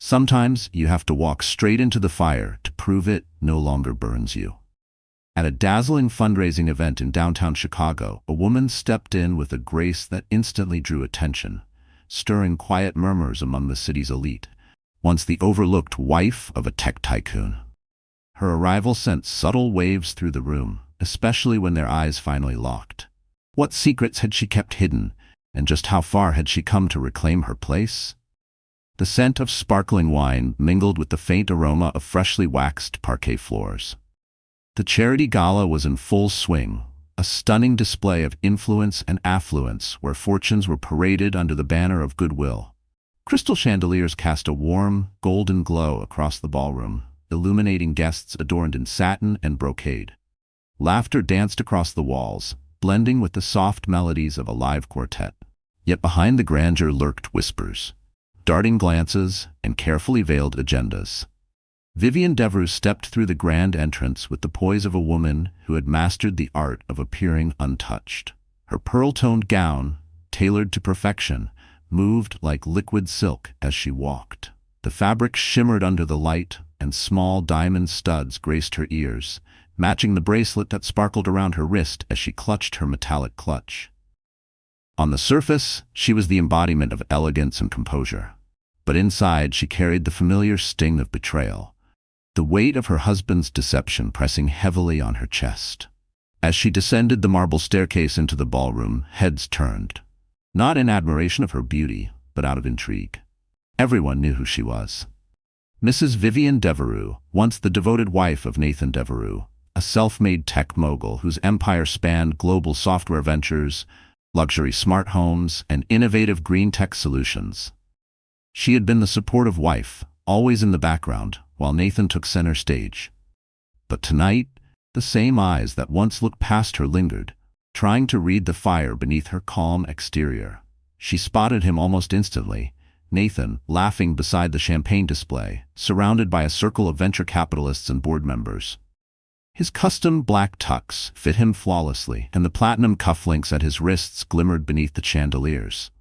Sometimes you have to walk straight into the fire to prove it no longer burns you. At a dazzling fundraising event in downtown Chicago, a woman stepped in with a grace that instantly drew attention, stirring quiet murmurs among the city's elite. Once the overlooked wife of a tech tycoon. Her arrival sent subtle waves through the room, especially when their eyes finally locked. What secrets had she kept hidden, and just how far had she come to reclaim her place? The scent of sparkling wine mingled with the faint aroma of freshly waxed parquet floors. The charity gala was in full swing, a stunning display of influence and affluence where fortunes were paraded under the banner of goodwill. Crystal chandeliers cast a warm, golden glow across the ballroom, illuminating guests adorned in satin and brocade. Laughter danced across the walls, blending with the soft melodies of a live quartet. Yet behind the grandeur lurked whispers, darting glances, and carefully veiled agendas. Vivian Devereux stepped through the grand entrance with the poise of a woman who had mastered the art of appearing untouched. Her pearl-toned gown, tailored to perfection, moved like liquid silk as she walked. The fabric shimmered under the light, and small diamond studs graced her ears, matching the bracelet that sparkled around her wrist as she clutched her metallic clutch. On the surface, she was the embodiment of elegance and composure. But inside, she carried the familiar sting of betrayal, the weight of her husband's deception pressing heavily on her chest. As she descended the marble staircase into the ballroom, heads turned, not in admiration of her beauty, but out of intrigue. Everyone knew who she was. Mrs. Vivian Devereux, once the devoted wife of Nathan Devereux, a self-made tech mogul whose empire spanned global software ventures, luxury smart homes, and innovative green tech solutions. She had been the supportive wife, always in the background, while Nathan took center stage. But tonight, the same eyes that once looked past her lingered, trying to read the fire beneath her calm exterior. She spotted him almost instantly, Nathan, laughing beside the champagne display, surrounded by a circle of venture capitalists and board members. His custom black tux fit him flawlessly, and the platinum cufflinks at his wrists glimmered beneath the chandeliers.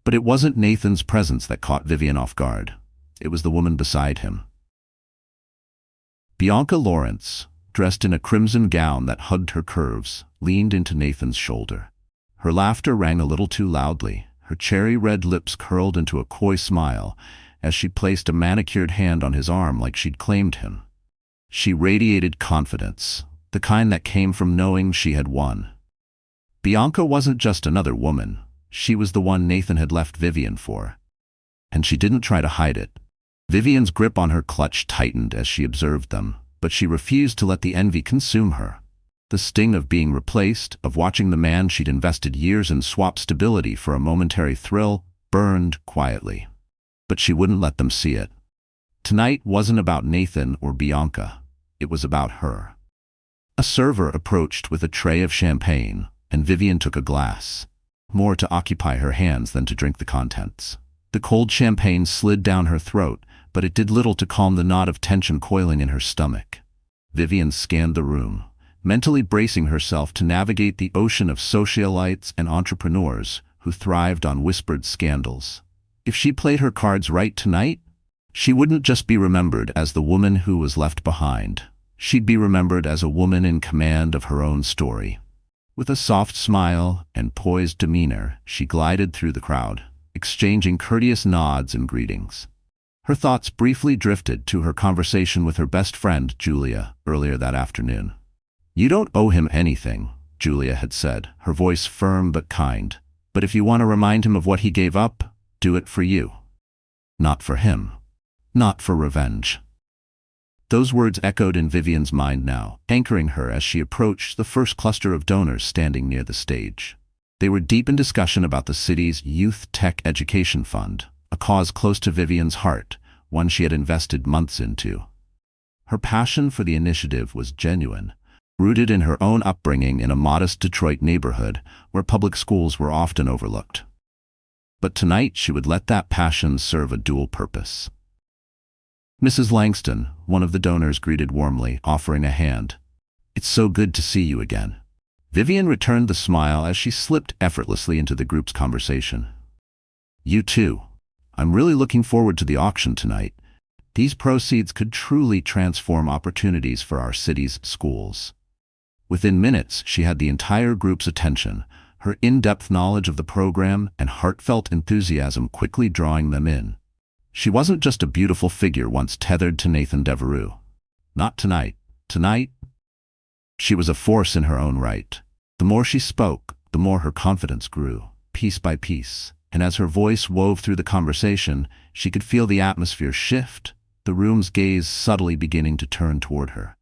But it wasn't Nathan's presence that caught Vivian off guard. It was the woman beside him. Bianca Lawrence, dressed in a crimson gown that hugged her curves, leaned into Nathan's shoulder. Her laughter rang a little too loudly, her cherry-red lips curled into a coy smile as she placed a manicured hand on his arm like she'd claimed him. She radiated confidence, the kind that came from knowing she had won. Bianca wasn't just another woman, she was the one Nathan had left Vivian for. And she didn't try to hide it. Vivian's grip on her clutch tightened as she observed them, but she refused to let the envy consume her. The sting of being replaced, of watching the man she'd invested years in swap stability for a momentary thrill, burned quietly. But she wouldn't let them see it. Tonight wasn't about Nathan or Bianca. It was about her. A server approached with a tray of champagne, and Vivian took a glass, more to occupy her hands than to drink the contents. The cold champagne slid down her throat, but it did little to calm the knot of tension coiling in her stomach. Vivian scanned the room, mentally bracing herself to navigate the ocean of socialites and entrepreneurs who thrived on whispered scandals. If she played her cards right tonight, she wouldn't just be remembered as the woman who was left behind. She'd be remembered as a woman in command of her own story. With a soft smile and poised demeanor, she glided through the crowd, exchanging courteous nods and greetings. Her thoughts briefly drifted to her conversation with her best friend, Julia, earlier that afternoon. "You don't owe him anything," Julia had said, her voice firm but kind. "But if you want to remind him of what he gave up, do it for you. Not for him. Not for revenge." Those words echoed in Vivian's mind now, anchoring her as she approached the first cluster of donors standing near the stage. They were deep in discussion about the city's Youth Tech Education Fund, a cause close to Vivian's heart, one she had invested months into. Her passion for the initiative was genuine, rooted in her own upbringing in a modest Detroit neighborhood where public schools were often overlooked. But tonight she would let that passion serve a dual purpose. Mrs. Langston, one of the donors, greeted warmly, offering a hand. "It's so good to see you again." Vivian returned the smile as she slipped effortlessly into the group's conversation. "You too. I'm really looking forward to the auction tonight. These proceeds could truly transform opportunities for our city's schools. Within minutes, she had the entire group's attention, her in-depth knowledge of the program and heartfelt enthusiasm quickly drawing them in. She wasn't just a beautiful figure once tethered to Nathan Devereux. Not tonight. Tonight, she was a force in her own right. The more she spoke, the more her confidence grew, piece by piece. And as her voice wove through the conversation, she could feel the atmosphere shift, the room's gaze subtly beginning to turn toward her.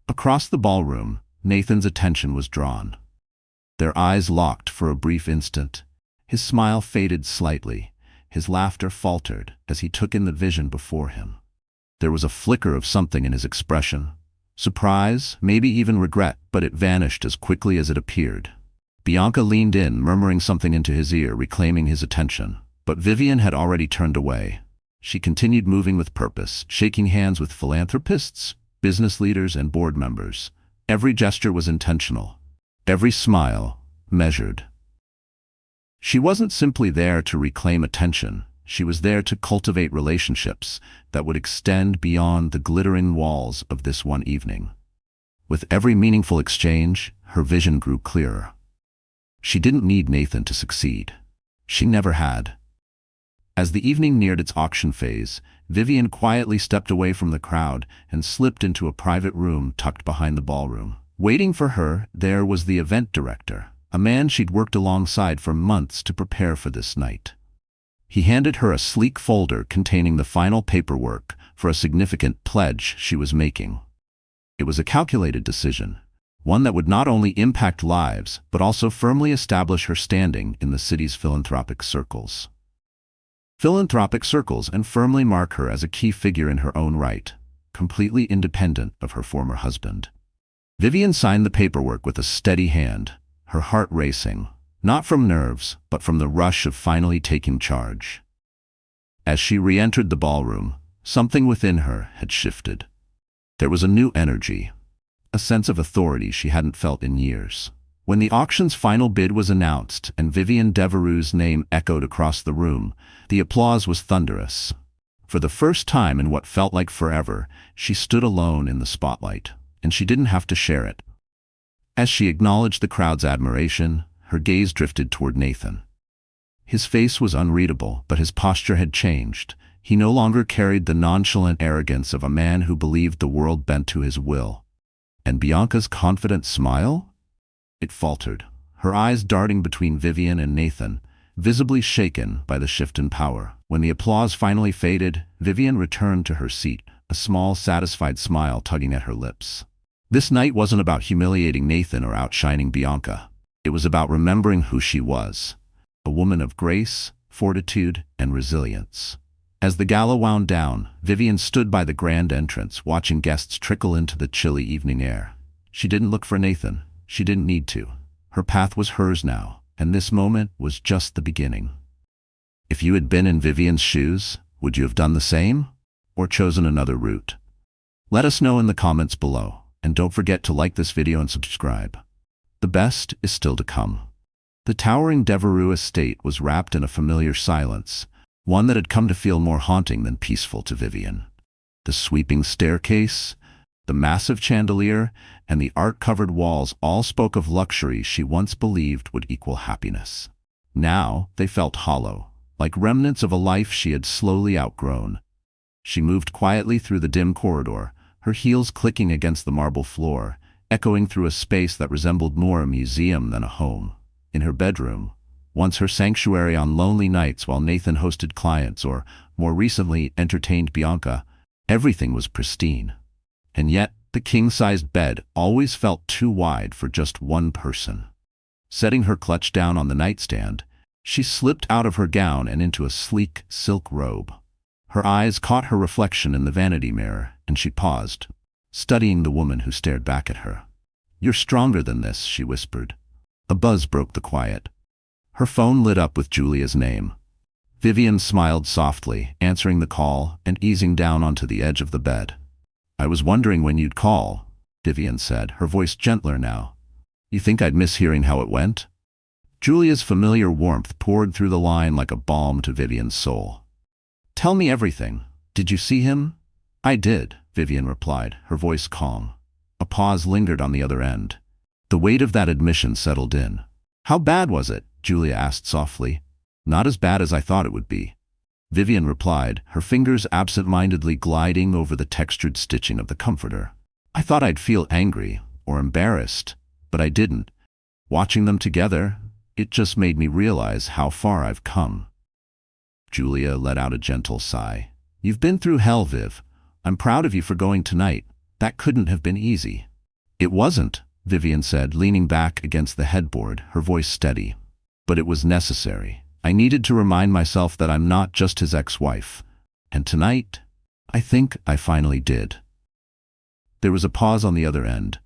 Across the ballroom, Nathan's attention was drawn. Their eyes locked for a brief instant. His smile faded slightly. His laughter faltered as he took in the vision before him. There was a flicker of something in his expression. Surprise, maybe even regret, but it vanished as quickly as it appeared. Bianca leaned in, murmuring something into his ear, reclaiming his attention. But Vivian had already turned away. She continued moving with purpose, shaking hands with philanthropists, business leaders, and board members. Every gesture was intentional. Every smile measured. She wasn't simply there to reclaim attention. She was there to cultivate relationships that would extend beyond the glittering walls of this one evening. With every meaningful exchange, her vision grew clearer. She didn't need Nathan to succeed. She never had. As the evening neared its auction phase, Vivian quietly stepped away from the crowd and slipped into a private room tucked behind the ballroom. Waiting for her, there was the event director, a man she'd worked alongside for months to prepare for this night. He handed her a sleek folder containing the final paperwork for a significant pledge she was making. It was a calculated decision, one that would not only impact lives, but also firmly establish her standing in the city's philanthropic circles. And firmly mark her as a key figure in her own right, completely independent of her former husband. Vivian signed the paperwork with a steady hand, her heart racing, not from nerves, but from the rush of finally taking charge. As she re-entered the ballroom, something within her had shifted. There was a new energy, a sense of authority she hadn't felt in years. When the auction's final bid was announced and Vivian Devereux's name echoed across the room, the applause was thunderous. For the first time in what felt like forever, she stood alone in the spotlight, and she didn't have to share it. As she acknowledged the crowd's admiration, her gaze drifted toward Nathan. His face was unreadable, but his posture had changed. He no longer carried the nonchalant arrogance of a man who believed the world bent to his will. And Bianca's confident smile? It faltered, her eyes darting between Vivian and Nathan, visibly shaken by the shift in power. When the applause finally faded, Vivian returned to her seat, a small, satisfied smile tugging at her lips. This night wasn't about humiliating Nathan or outshining Bianca. It was about remembering who she was, a woman of grace, fortitude, and resilience. As the gala wound down, Vivian stood by the grand entrance, watching guests trickle into the chilly evening air. She didn't look for Nathan. She didn't need to. Her path was hers now, and this moment was just the beginning. If you had been in Vivian's shoes, would you have done the same? Or chosen another route? Let us know in the comments below, and don't forget to like this video and subscribe. The best is still to come. The towering Devereux estate was wrapped in a familiar silence, one that had come to feel more haunting than peaceful to Vivian. The sweeping staircase, the massive chandelier, and the art-covered walls all spoke of luxury she once believed would equal happiness. Now they felt hollow, like remnants of a life she had slowly outgrown. She moved quietly through the dim corridor, her heels clicking against the marble floor, echoing through a space that resembled more a museum than a home. In her bedroom, once her sanctuary on lonely nights while Nathan hosted clients or, more recently, entertained Bianca, everything was pristine. And yet, the king-sized bed always felt too wide for just one person. Setting her clutch down on the nightstand, she slipped out of her gown and into a sleek silk robe. Her eyes caught her reflection in the vanity mirror, and she paused, studying the woman who stared back at her. "You're stronger than this," she whispered. A buzz broke the quiet. Her phone lit up with Julia's name. Vivian smiled softly, answering the call and easing down onto the edge of the bed. "I was wondering when you'd call," Vivian said, her voice gentler now. "You think I'd miss hearing how it went?" Julia's familiar warmth poured through the line like a balm to Vivian's soul. "Tell me everything. Did you see him? I did, Vivian replied, her voice calm. A pause lingered on the other end. The weight of that admission settled in. How bad was it? Julia asked softly. Not as bad as I thought it would be. Vivian replied, her fingers absent-mindedly gliding over the textured stitching of the comforter. I thought I'd feel angry or embarrassed, but I didn't. Watching them together, it just made me realize how far I've come. Julia let out a gentle sigh. You've been through hell, Viv. I'm proud of you for going tonight. That couldn't have been easy. It wasn't, Vivian said, leaning back against the headboard, her voice steady. But it was necessary. I needed to remind myself that I'm not just his ex-wife. And tonight, I think I finally did. There was a pause on the other end.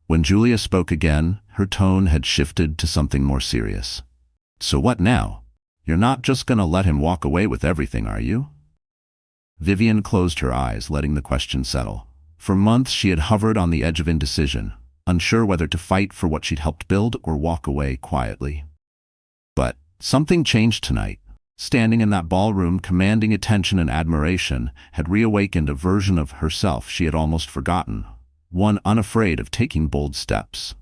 When Julia spoke again, her tone had shifted to something more serious. So what now? You're not just gonna let him walk away with everything, are you? Vivian closed her eyes, letting the question settle. For months she had hovered on the edge of indecision, unsure whether to fight for what she'd helped build or walk away quietly. But something changed tonight. Standing in that ballroom, commanding attention and admiration, had reawakened a version of herself she had almost forgotten, one unafraid of taking bold steps.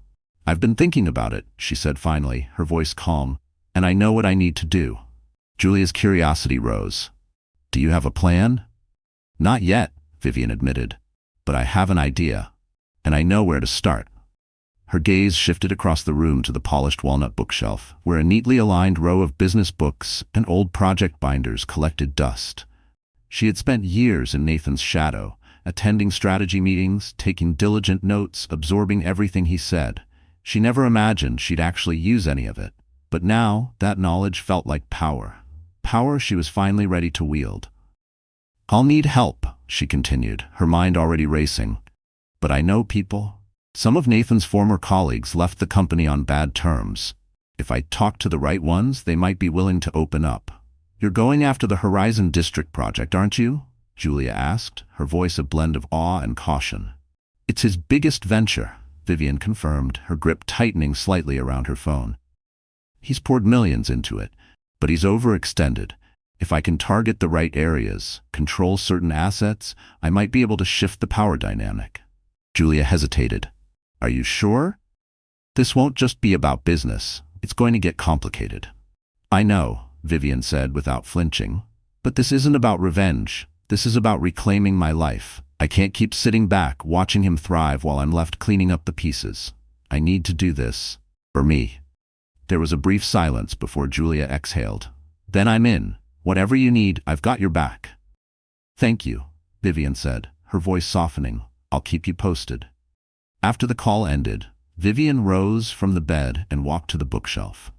I've been thinking about it, she said finally, her voice calm, and I know what I need to do. Julia's curiosity rose. Do you have a plan? Not yet, Vivian admitted, but I have an idea, and I know where to start. Her gaze shifted across the room to the polished walnut bookshelf, where a neatly aligned row of business books and old project binders collected dust. She had spent years in Nathan's shadow, attending strategy meetings, taking diligent notes, absorbing everything he said. She never imagined she'd actually use any of it. But now, that knowledge felt like power. Power she was finally ready to wield. I'll need help, she continued, her mind already racing. But I know people. Some of Nathan's former colleagues left the company on bad terms. If I talk to the right ones, they might be willing to open up. You're going after the Horizon District project, aren't you? Julia asked, her voice a blend of awe and caution. It's his biggest venture, Vivian confirmed, her grip tightening slightly around her phone. He's poured millions into it, but he's overextended. If I can target the right areas, control certain assets, I might be able to shift the power dynamic. Julia hesitated. Are you sure? This won't just be about business. It's going to get complicated. I know, Vivian said without flinching. But this isn't about revenge. This is about reclaiming my life. I can't keep sitting back, watching him thrive while I'm left cleaning up the pieces. I need to do this. For me. There was a brief silence before Julia exhaled. Then I'm in. Whatever you need, I've got your back. Thank you, Vivian said, her voice softening. I'll keep you posted. After the call ended, Vivian rose from the bed and walked to the bookshelf.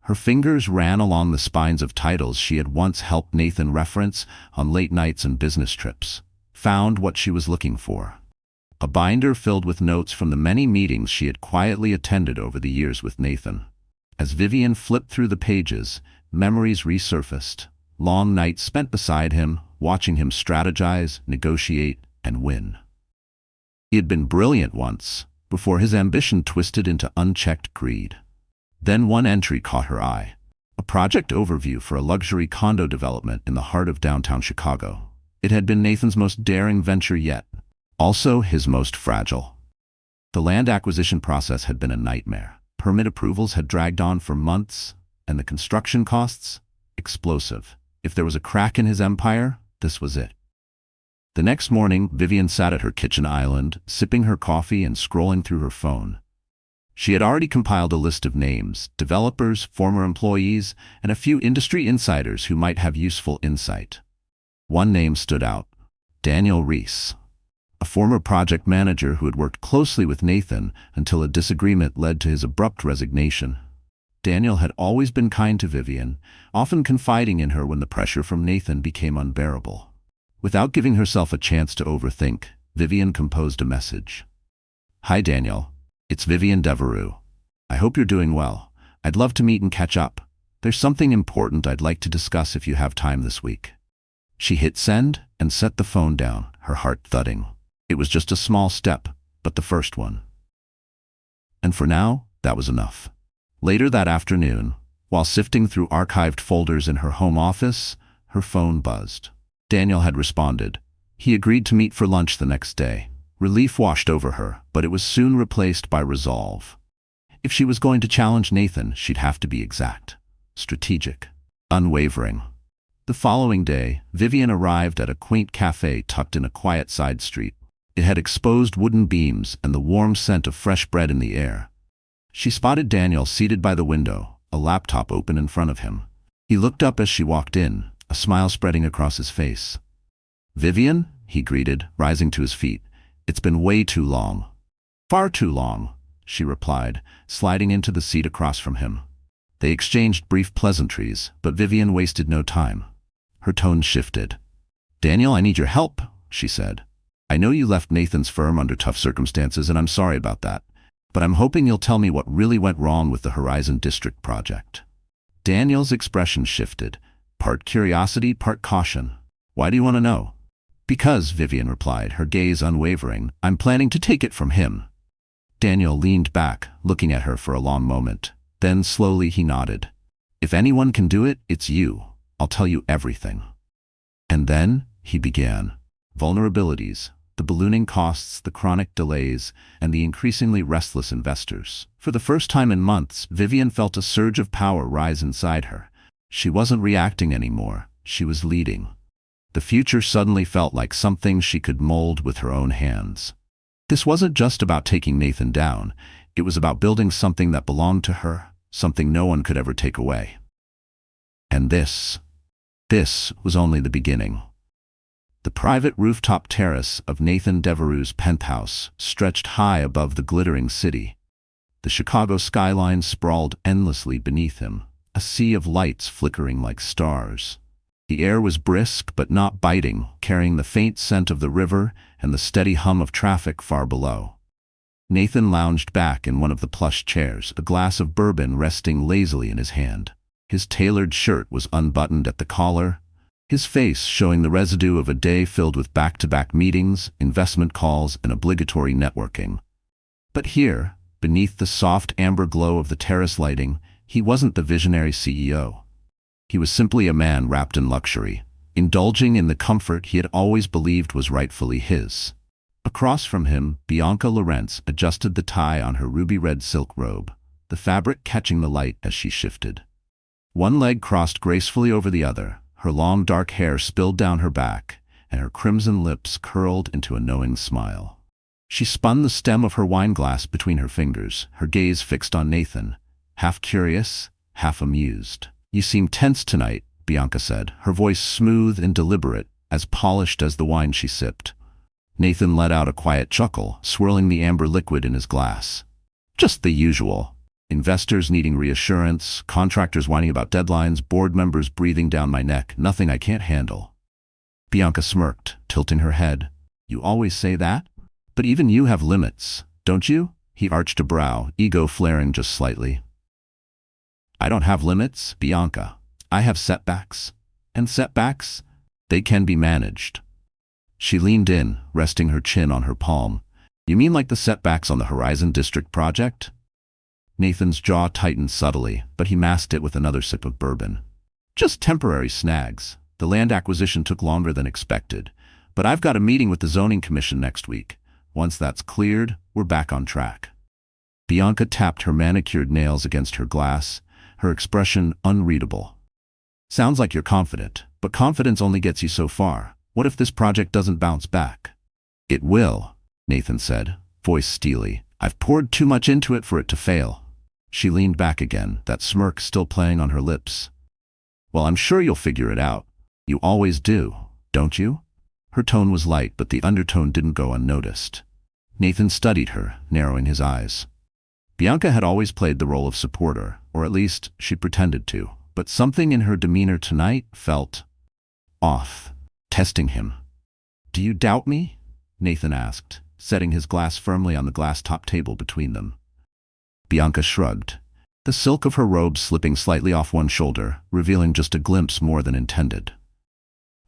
Her fingers ran along the spines of titles she had once helped Nathan reference on late nights and business trips. Found what she was looking for. A binder filled with notes from the many meetings she had quietly attended over the years with Nathan. As Vivian flipped through the pages, memories resurfaced. Long nights spent beside him, watching him strategize, negotiate, and win. He had been brilliant once, before his ambition twisted into unchecked greed. Then one entry caught her eye. A project overview for a luxury condo development in the heart of downtown Chicago. It had been Nathan's most daring venture yet, also his most fragile. The land acquisition process had been a nightmare. Permit approvals had dragged on for months, and the construction costs? Explosive. If there was a crack in his empire, this was it. The next morning, Vivian sat at her kitchen island, sipping her coffee and scrolling through her phone. She had already compiled a list of names, developers, former employees, and a few industry insiders who might have useful insight. One name stood out: Daniel Reese, a former project manager who had worked closely with Nathan until a disagreement led to his abrupt resignation. Daniel had always been kind to Vivian, often confiding in her when the pressure from Nathan became unbearable. Without giving herself a chance to overthink, Vivian composed a message. Hi Daniel, it's Vivian Devereux. I hope you're doing well. I'd love to meet and catch up. There's something important I'd like to discuss if you have time this week. She hit send and set the phone down, her heart thudding. It was just a small step, but the first one. And for now, that was enough. Later that afternoon, while sifting through archived folders in her home office, her phone buzzed. Daniel had responded. He agreed to meet for lunch the next day. Relief washed over her, but it was soon replaced by resolve. If she was going to challenge Nathan, she'd have to be exact, strategic, unwavering. The following day, Vivian arrived at a quaint cafe tucked in a quiet side street. It had exposed wooden beams and the warm scent of fresh bread in the air. She spotted Daniel seated by the window, a laptop open in front of him. He looked up as she walked in, a smile spreading across his face. "Vivian?" he greeted, rising to his feet. "It's been way too long." "Far too long," she replied, sliding into the seat across from him. They exchanged brief pleasantries, but Vivian wasted no time. Her tone shifted. "Daniel, I need your help," she said. "I know you left Nathan's firm under tough circumstances, and I'm sorry about that. But I'm hoping you'll tell me what really went wrong with the Horizon District project." Daniel's expression shifted, part curiosity, part caution. "Why do you want to know?" "Because," Vivian replied, her gaze unwavering, "I'm planning to take it from him." Daniel leaned back, looking at her for a long moment. Then slowly he nodded. "If anyone can do it, it's you. I'll tell you everything." And then, he began. Vulnerabilities, the ballooning costs, the chronic delays, and the increasingly restless investors. For the first time in months, Vivian felt a surge of power rise inside her. She wasn't reacting anymore, she was leading. The future suddenly felt like something she could mold with her own hands. This wasn't just about taking Nathan down, it was about building something that belonged to her, something no one could ever take away. And this was only the beginning. The private rooftop terrace of Nathan Devereux's penthouse stretched high above the glittering city. The Chicago skyline sprawled endlessly beneath him, a sea of lights flickering like stars. The air was brisk but not biting, carrying the faint scent of the river and the steady hum of traffic far below. Nathan lounged back in one of the plush chairs, a glass of bourbon resting lazily in his hand. His tailored shirt was unbuttoned at the collar, his face showing the residue of a day filled with back-to-back meetings, investment calls, and obligatory networking. But here, beneath the soft amber glow of the terrace lighting, he wasn't the visionary CEO. He was simply a man wrapped in luxury, indulging in the comfort he had always believed was rightfully his. Across from him, Bianca Lorentz adjusted the tie on her ruby-red silk robe, the fabric catching the light as she shifted. One leg crossed gracefully over the other, her long dark hair spilled down her back, and her crimson lips curled into a knowing smile. She spun the stem of her wineglass between her fingers, her gaze fixed on Nathan, half curious, half amused. "You seem tense tonight," Bianca said, her voice smooth and deliberate, as polished as the wine she sipped. Nathan let out a quiet chuckle, swirling the amber liquid in his glass. "Just the usual. Investors needing reassurance, contractors whining about deadlines, board members breathing down my neck, nothing I can't handle." Bianca smirked, tilting her head. "You always say that? But even you have limits, don't you?" He arched a brow, ego flaring just slightly. "I don't have limits, Bianca. I have setbacks. And setbacks, they can be managed." She leaned in, resting her chin on her palm. "You mean like the setbacks on the Horizon District project?" Nathan's jaw tightened subtly, but he masked it with another sip of bourbon. "Just temporary snags. The land acquisition took longer than expected, but I've got a meeting with the zoning commission next week. Once that's cleared, we're back on track." Bianca tapped her manicured nails against her glass, her expression unreadable. "Sounds like you're confident, but confidence only gets you so far. What if this project doesn't bounce back?" "It will," Nathan said, voice steely. "I've poured too much into it for it to fail." She leaned back again, that smirk still playing on her lips. "Well, I'm sure you'll figure it out. You always do, don't you?" Her tone was light, but the undertone didn't go unnoticed. Nathan studied her, narrowing his eyes. Bianca had always played the role of supporter, or at least she pretended to, but something in her demeanor tonight felt off, testing him. "Do you doubt me?" Nathan asked, setting his glass firmly on the glass-top table between them. Bianca shrugged, the silk of her robe slipping slightly off one shoulder, revealing just a glimpse more than intended.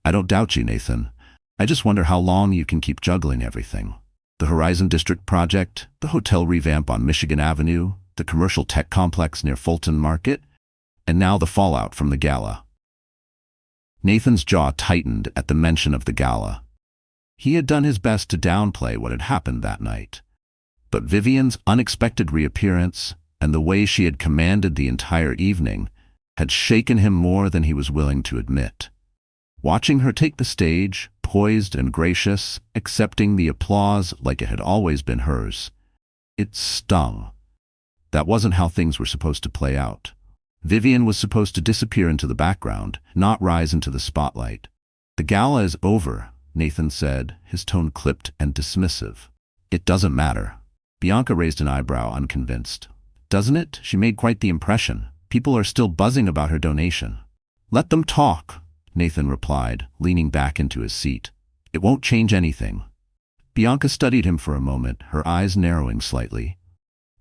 "I don't doubt you, Nathan. I just wonder how long you can keep juggling everything. The Horizon District project, the hotel revamp on Michigan Avenue, the commercial tech complex near Fulton Market, and now the fallout from the gala." Nathan's jaw tightened at the mention of the gala. He had done his best to downplay what had happened that night. But Vivian's unexpected reappearance, and the way she had commanded the entire evening, had shaken him more than he was willing to admit. Watching her take the stage, poised and gracious, accepting the applause like it had always been hers, it stung. That wasn't how things were supposed to play out. Vivian was supposed to disappear into the background, not rise into the spotlight. "The gala is over," Nathan said, his tone clipped and dismissive. "It doesn't matter." Bianca raised an eyebrow, unconvinced. "Doesn't it? She made quite the impression. People are still buzzing about her donation." "Let them talk," Nathan replied, leaning back into his seat. "It won't change anything." Bianca studied him for a moment, her eyes narrowing slightly.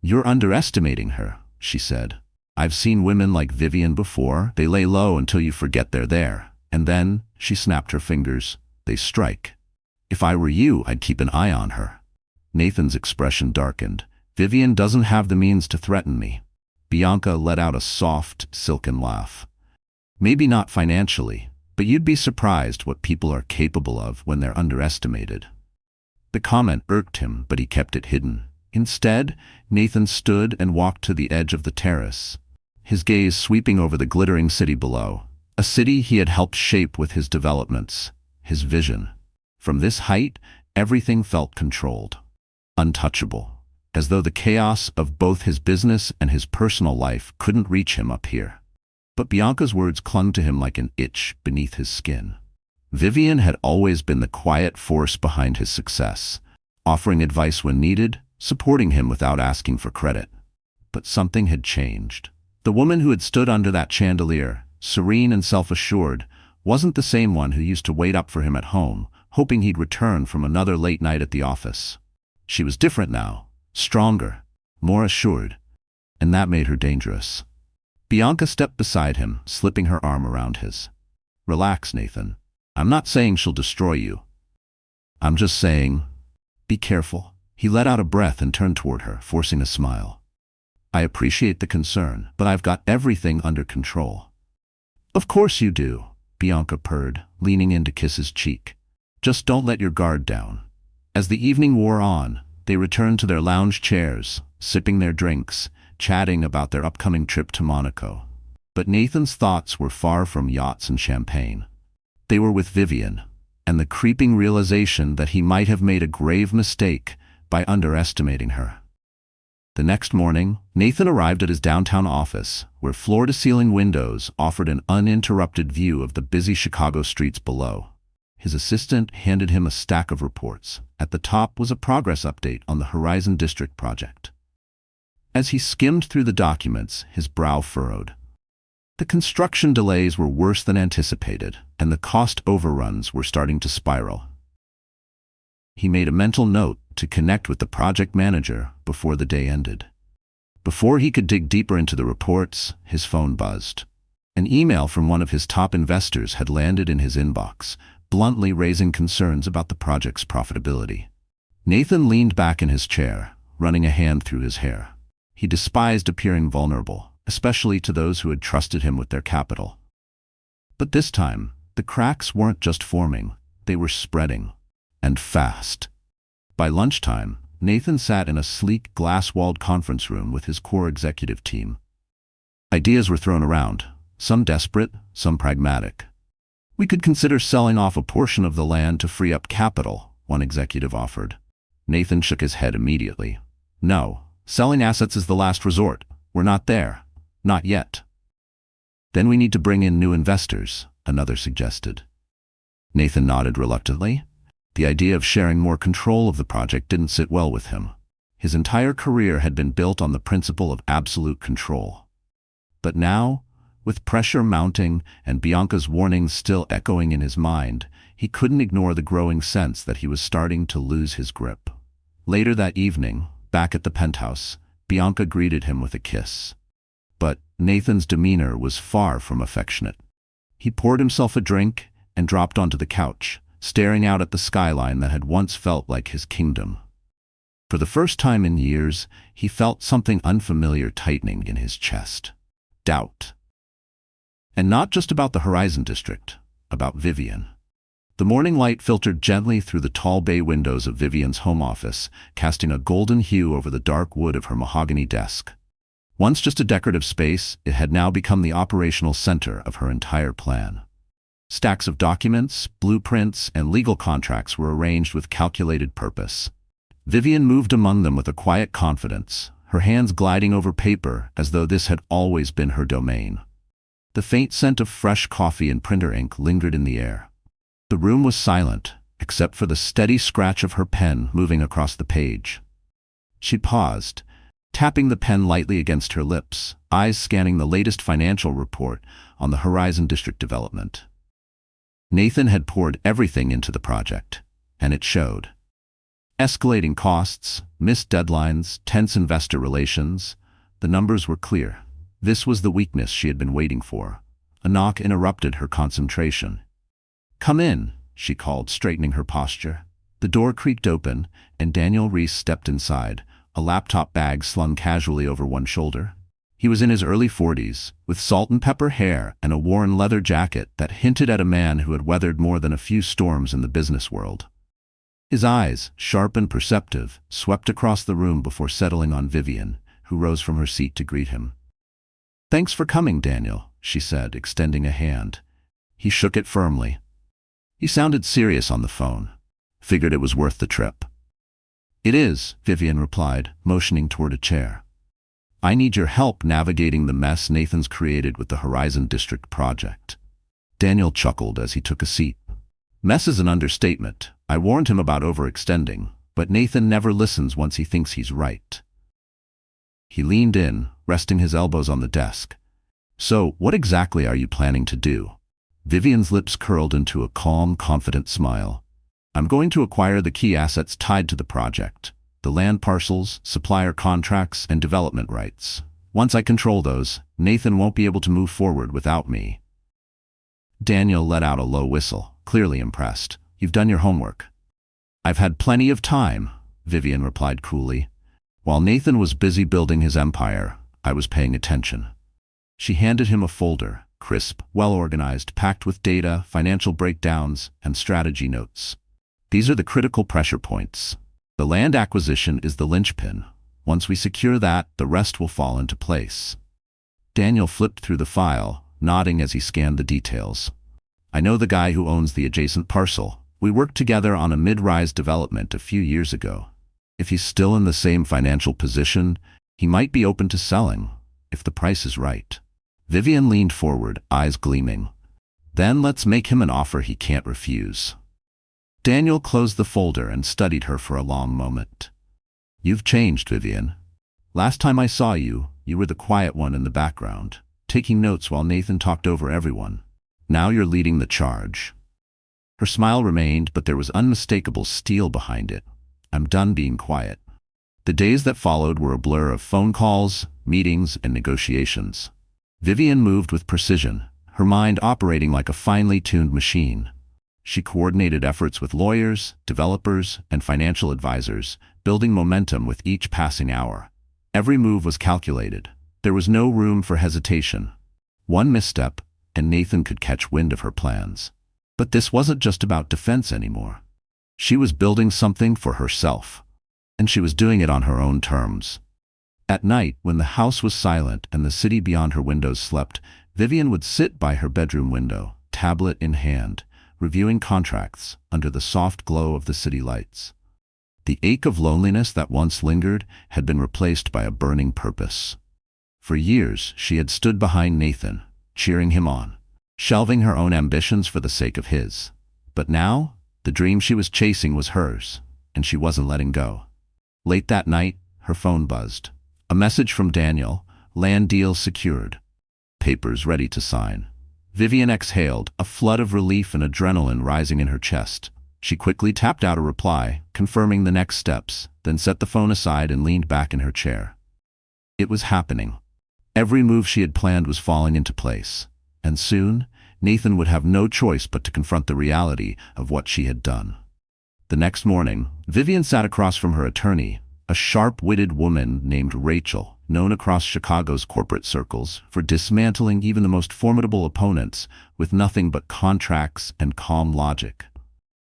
"You're underestimating her," she said. "I've seen women like Vivian before. They lay low until you forget they're there. And then," she snapped her fingers, "they strike. If I were you, I'd keep an eye on her." Nathan's expression darkened. "Vivian doesn't have the means to threaten me." Bianca let out a soft, silken laugh. "Maybe not financially, but you'd be surprised what people are capable of when they're underestimated." The comment irked him, but he kept it hidden. Instead, Nathan stood and walked to the edge of the terrace, his gaze sweeping over the glittering city below, a city he had helped shape with his developments, his vision. From this height, everything felt controlled, untouchable, as though the chaos of both his business and his personal life couldn't reach him up here. But Bianca's words clung to him like an itch beneath his skin. Vivian had always been the quiet force behind his success, offering advice when needed, supporting him without asking for credit. But something had changed. The woman who had stood under that chandelier, serene and self-assured, wasn't the same one who used to wait up for him at home, hoping he'd return from another late night at the office. She was different now, stronger, more assured, and that made her dangerous. Bianca stepped beside him, slipping her arm around his. "Relax, Nathan. I'm not saying she'll destroy you. I'm just saying, be careful." He let out a breath and turned toward her, forcing a smile. "I appreciate the concern, but I've got everything under control." "Of course you do," Bianca purred, leaning in to kiss his cheek. "Just don't let your guard down." As the evening wore on, they returned to their lounge chairs, sipping their drinks, chatting about their upcoming trip to Monaco. But Nathan's thoughts were far from yachts and champagne. They were with Vivian, and the creeping realization that he might have made a grave mistake by underestimating her. The next morning, Nathan arrived at his downtown office, where floor-to-ceiling windows offered an uninterrupted view of the busy Chicago streets below. His assistant handed him a stack of reports. At the top was a progress update on the Horizon District project. As he skimmed through the documents, his brow furrowed. The construction delays were worse than anticipated, and the cost overruns were starting to spiral. He made a mental note to connect with the project manager before the day ended. Before he could dig deeper into the reports, his phone buzzed. An email from one of his top investors had landed in his inbox, bluntly raising concerns about the project's profitability. Nathan leaned back in his chair, running a hand through his hair. He despised appearing vulnerable, especially to those who had trusted him with their capital. But this time, the cracks weren't just forming, they were spreading. And fast. By lunchtime, Nathan sat in a sleek, glass-walled conference room with his core executive team. Ideas were thrown around, some desperate, some pragmatic. "We could consider selling off a portion of the land to free up capital," one executive offered. Nathan shook his head immediately. "No, selling assets is the last resort. We're not there. Not yet." "Then we need to bring in new investors," another suggested. Nathan nodded reluctantly. The idea of sharing more control of the project didn't sit well with him. His entire career had been built on the principle of absolute control. But now, with pressure mounting and Bianca's warnings still echoing in his mind, he couldn't ignore the growing sense that he was starting to lose his grip. Later that evening, back at the penthouse, Bianca greeted him with a kiss. But Nathan's demeanor was far from affectionate. He poured himself a drink and dropped onto the couch, staring out at the skyline that had once felt like his kingdom. For the first time in years, he felt something unfamiliar tightening in his chest. Doubt. And not just about the Horizon District, about Vivian. The morning light filtered gently through the tall bay windows of Vivian's home office, casting a golden hue over the dark wood of her mahogany desk. Once just a decorative space, it had now become the operational center of her entire plan. Stacks of documents, blueprints, and legal contracts were arranged with calculated purpose. Vivian moved among them with a quiet confidence, her hands gliding over paper as though this had always been her domain. The faint scent of fresh coffee and printer ink lingered in the air. The room was silent, except for the steady scratch of her pen moving across the page. She paused, tapping the pen lightly against her lips, eyes scanning the latest financial report on the Horizon District development. Nathan had poured everything into the project, and it showed. Escalating costs, missed deadlines, tense investor relations, the numbers were clear. This was the weakness she had been waiting for. A knock interrupted her concentration. "Come in," she called, straightening her posture. The door creaked open, and Daniel Reese stepped inside, a laptop bag slung casually over one shoulder. He was in his early 40s, with salt and pepper hair and a worn leather jacket that hinted at a man who had weathered more than a few storms in the business world. His eyes, sharp and perceptive, swept across the room before settling on Vivian, who rose from her seat to greet him. "Thanks for coming, Daniel," she said, extending a hand. He shook it firmly. He sounded serious on the phone. Figured it was worth the trip. "It is," Vivian replied, motioning toward a chair. "I need your help navigating the mess Nathan's created with the Horizon District project." Daniel chuckled as he took a seat. "Mess is an understatement. I warned him about overextending, but Nathan never listens once he thinks he's right." He leaned in, resting his elbows on the desk. "So, what exactly are you planning to do?" Vivian's lips curled into a calm, confident smile. "I'm going to acquire the key assets tied to the project. The land parcels, supplier contracts, and development rights. Once I control those, Nathan won't be able to move forward without me." Daniel let out a low whistle, clearly impressed. "You've done your homework." "I've had plenty of time," Vivian replied coolly. "While Nathan was busy building his empire, I was paying attention." She handed him a folder, crisp, well-organized, packed with data, financial breakdowns, and strategy notes. "These are the critical pressure points. The land acquisition is the linchpin. Once we secure that, the rest will fall into place." Daniel flipped through the file, nodding as he scanned the details. "I know the guy who owns the adjacent parcel. We worked together on a mid-rise development a few years ago. If he's still in the same financial position, he might be open to selling, if the price is right." Vivian leaned forward, eyes gleaming. "Then let's make him an offer he can't refuse." Daniel closed the folder and studied her for a long moment. "You've changed, Vivian. Last time I saw you, you were the quiet one in the background, taking notes while Nathan talked over everyone. Now you're leading the charge." Her smile remained, but there was unmistakable steel behind it. "I'm done being quiet." The days that followed were a blur of phone calls, meetings, and negotiations. Vivian moved with precision, her mind operating like a finely tuned machine. She coordinated efforts with lawyers, developers, and financial advisors, building momentum with each passing hour. Every move was calculated. There was no room for hesitation. One misstep, and Nathan could catch wind of her plans. But this wasn't just about defense anymore. She was building something for herself, and she was doing it on her own terms. At night, when the house was silent and the city beyond her windows slept, Vivian would sit by her bedroom window, tablet in hand, reviewing contracts under the soft glow of the city lights. The ache of loneliness that once lingered had been replaced by a burning purpose. For years, she had stood behind Nathan, cheering him on, shelving her own ambitions for the sake of his. But now, the dream she was chasing was hers, and she wasn't letting go. Late that night, her phone buzzed. A message from Daniel, land deal secured. Papers ready to sign. Vivian exhaled, a flood of relief and adrenaline rising in her chest. She quickly tapped out a reply, confirming the next steps, then set the phone aside and leaned back in her chair. It was happening. Every move she had planned was falling into place, and soon, Nathan would have no choice but to confront the reality of what she had done. The next morning, Vivian sat across from her attorney, a sharp-witted woman named Rachel, known across Chicago's corporate circles for dismantling even the most formidable opponents with nothing but contracts and calm logic.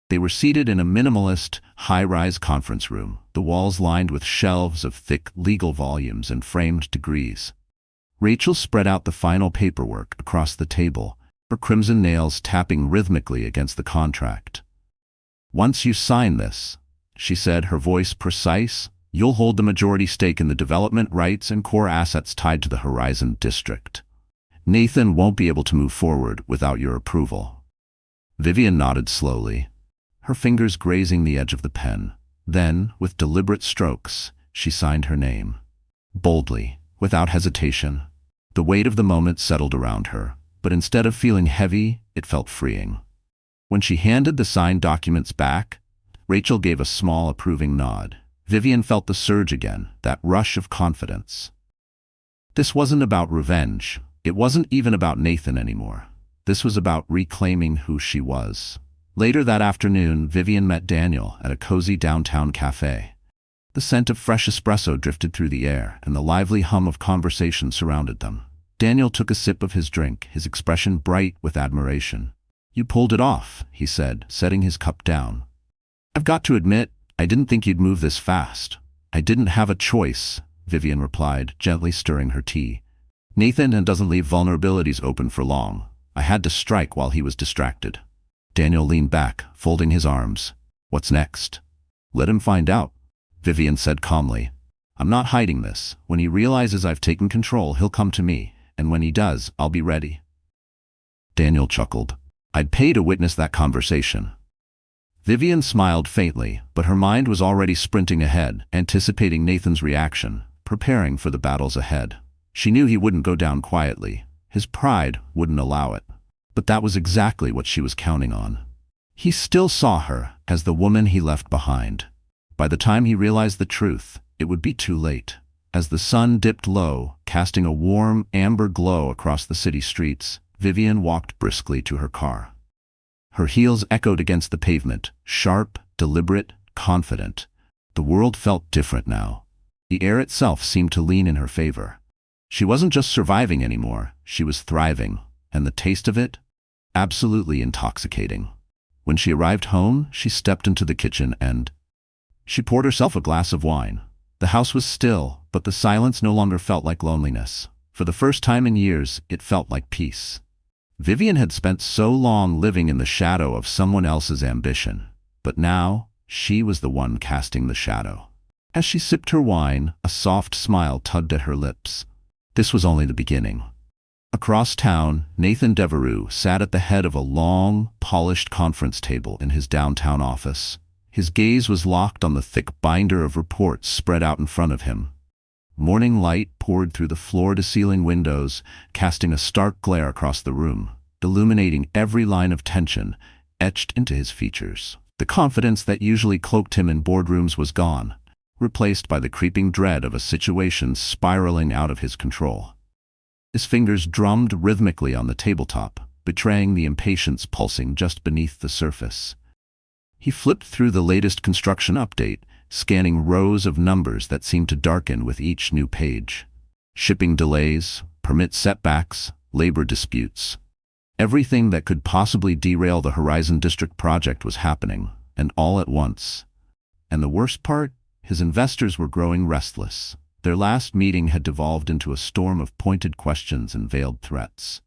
They were seated in a minimalist, high-rise conference room, the walls lined with shelves of thick legal volumes and framed degrees. Rachel spread out the final paperwork across the table, her crimson nails tapping rhythmically against the contract. "Once you sign this," she said, her voice precise, "you'll hold the majority stake in the development rights and core assets tied to the Horizon District. Nathan won't be able to move forward without your approval." Vivian nodded slowly, her fingers grazing the edge of the pen. Then, with deliberate strokes, she signed her name. Boldly, without hesitation. The weight of the moment settled around her, but instead of feeling heavy, it felt freeing. When she handed the signed documents back, Rachel gave a small approving nod. Vivian felt the surge again, that rush of confidence. This wasn't about revenge. It wasn't even about Nathan anymore. This was about reclaiming who she was. Later that afternoon, Vivian met Daniel at a cozy downtown cafe. The scent of fresh espresso drifted through the air, and the lively hum of conversation surrounded them. Daniel took a sip of his drink, his expression bright with admiration. "You pulled it off," he said, setting his cup down. "I've got to admit, I didn't think you'd move this fast." "I didn't have a choice," Vivian replied, gently stirring her tea. "Nathan doesn't leave vulnerabilities open for long. I had to strike while he was distracted." Daniel leaned back, folding his arms. "What's next?" "Let him find out," Vivian said calmly. "I'm not hiding this. When he realizes I've taken control, he'll come to me, and when he does, I'll be ready." Daniel chuckled. "I'd pay to witness that conversation." Vivian smiled faintly, but her mind was already sprinting ahead, anticipating Nathan's reaction, preparing for the battles ahead. She knew he wouldn't go down quietly. His pride wouldn't allow it. But that was exactly what she was counting on. He still saw her as the woman he left behind. By the time he realized the truth, it would be too late. As the sun dipped low, casting a warm, amber glow across the city streets, Vivian walked briskly to her car. Her heels echoed against the pavement, sharp, deliberate, confident. The world felt different now. The air itself seemed to lean in her favor. She wasn't just surviving anymore, she was thriving, and the taste of it? Absolutely intoxicating. When she arrived home, she stepped into the kitchen and she poured herself a glass of wine. The house was still, but the silence no longer felt like loneliness. For the first time in years, it felt like peace. Vivian had spent so long living in the shadow of someone else's ambition, but now she was the one casting the shadow. As she sipped her wine, a soft smile tugged at her lips. This was only the beginning. Across town, Nathan Devereux sat at the head of a long, polished conference table in his downtown office. His gaze was locked on the thick binder of reports spread out in front of him. Morning light poured through the floor-to-ceiling windows, casting a stark glare across the room, illuminating every line of tension etched into his features. The confidence that usually cloaked him in boardrooms was gone, replaced by the creeping dread of a situation spiraling out of his control. His fingers drummed rhythmically on the tabletop, betraying the impatience pulsing just beneath the surface. He flipped through the latest construction update, scanning rows of numbers that seemed to darken with each new page. Shipping delays, permit setbacks, labor disputes. Everything that could possibly derail the Horizon District project was happening, and all at once. And the worst part? His investors were growing restless. Their last meeting had devolved into a storm of pointed questions and veiled threats.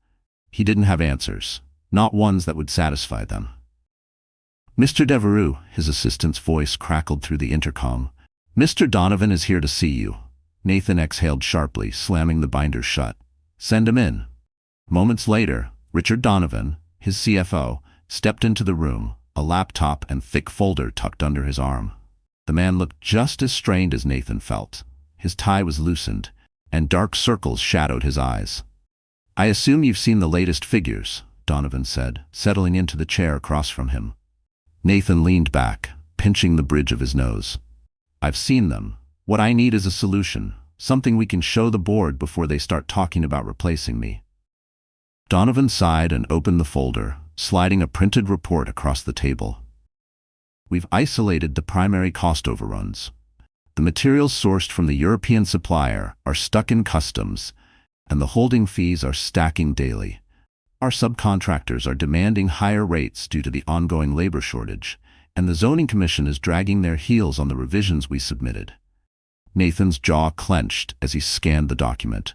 He didn't have answers, not ones that would satisfy them. "Mr. Devereux," his assistant's voice crackled through the intercom. "Mr. Donovan is here to see you." Nathan exhaled sharply, slamming the binder shut. "Send him in." Moments later, Richard Donovan, his CFO, stepped into the room, a laptop and thick folder tucked under his arm. The man looked just as strained as Nathan felt. His tie was loosened, and dark circles shadowed his eyes. "I assume you've seen the latest figures," Donovan said, settling into the chair across from him. Nathan leaned back, pinching the bridge of his nose. "I've seen them. What I need is a solution, something we can show the board before they start talking about replacing me." Donovan sighed and opened the folder, sliding a printed report across the table. "We've isolated the primary cost overruns. The materials sourced from the European supplier are stuck in customs, and the holding fees are stacking daily. Our subcontractors are demanding higher rates due to the ongoing labor shortage, and the zoning commission is dragging their heels on the revisions we submitted. Nathan's jaw clenched as he scanned the document.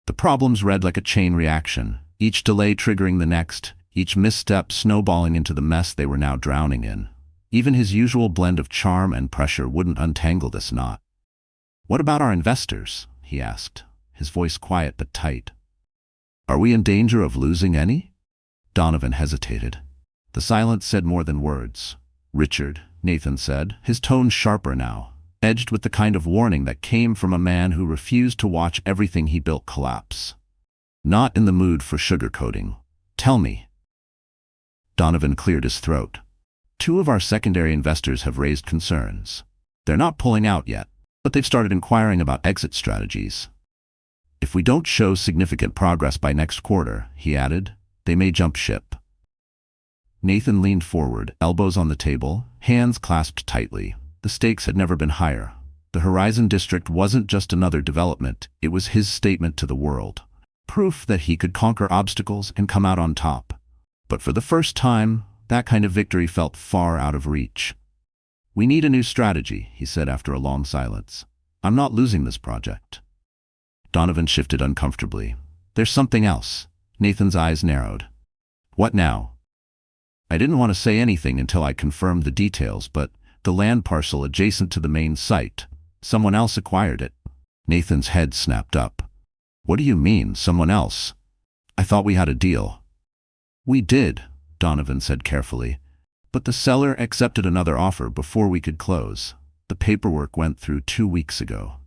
The problems read like a chain reaction, each delay triggering the next, each misstep snowballing into the mess they were now drowning in. Even his usual blend of charm and pressure wouldn't untangle this knot. "What about our investors?" he asked, his voice quiet but tight. "Are we in danger of losing any?" Donovan hesitated. The silence said more than words. "Richard," Nathan said, his tone sharper now, edged with the kind of warning that came from a man who refused to watch everything he built collapse. "Not in the mood for sugarcoating. Tell me." Donovan cleared his throat. "Two of our secondary investors have raised concerns. They're not pulling out yet, but they've started inquiring about exit strategies. If we don't show significant progress by next quarter," he added, "they may jump ship." Nathan leaned forward, elbows on the table, hands clasped tightly. The stakes had never been higher. The Horizon District wasn't just another development, it was his statement to the world. Proof that he could conquer obstacles and come out on top. But for the first time, that kind of victory felt far out of reach. "We need a new strategy," he said after a long silence. "I'm not losing this project." Donovan shifted uncomfortably. "There's something else." Nathan's eyes narrowed. "What now?" "I didn't want to say anything until I confirmed the details, but the land parcel adjacent to the main site, someone else acquired it." Nathan's head snapped up. "What do you mean, someone else? I thought we had a deal." "We did," Donovan said carefully, "but the seller accepted another offer before we could close. The paperwork went through 2 weeks ago."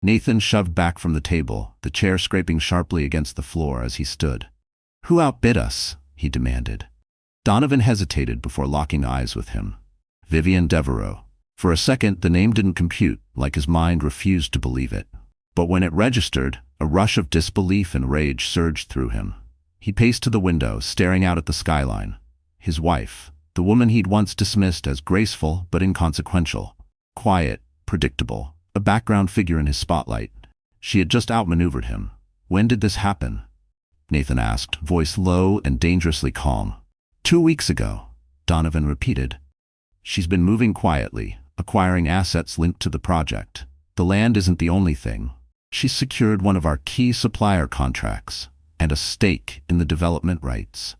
Nathan shoved back from the table, the chair scraping sharply against the floor as he stood. "Who outbid us?" he demanded. Donovan hesitated before locking eyes with him. "Vivian Devereux." For a second, the name didn't compute, like his mind refused to believe it. But when it registered, a rush of disbelief and rage surged through him. He paced to the window, staring out at the skyline. His wife, the woman he'd once dismissed as graceful but inconsequential, quiet, predictable, a background figure in his spotlight. She had just outmaneuvered him. "When did this happen?" Nathan asked, voice low and dangerously calm. 2 weeks ago," Donovan repeated. "She's been moving quietly, acquiring assets linked to the project. The land isn't the only thing. She's secured one of our key supplier contracts and a stake in the development rights."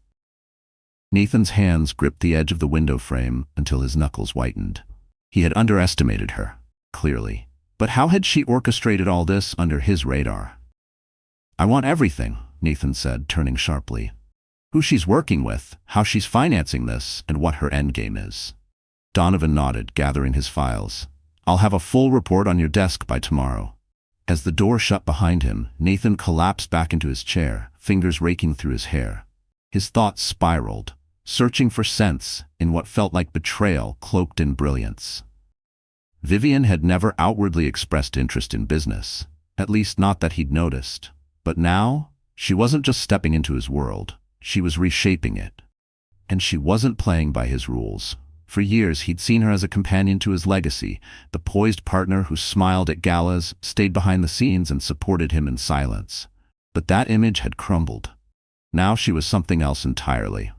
Nathan's hands gripped the edge of the window frame until his knuckles whitened. He had underestimated her, clearly. But how had she orchestrated all this under his radar? "I want everything," Nathan said, turning sharply. "Who she's working with, how she's financing this, and what her endgame is." Donovan nodded, gathering his files. "I'll have a full report on your desk by tomorrow." As the door shut behind him, Nathan collapsed back into his chair, fingers raking through his hair. His thoughts spiraled, searching for sense in what felt like betrayal cloaked in brilliance. Vivian had never outwardly expressed interest in business, at least not that he'd noticed. But now, she wasn't just stepping into his world, she was reshaping it. And she wasn't playing by his rules. For years, he'd seen her as a companion to his legacy, the poised partner who smiled at galas, stayed behind the scenes, and supported him in silence. But that image had crumbled. Now she was something else entirely.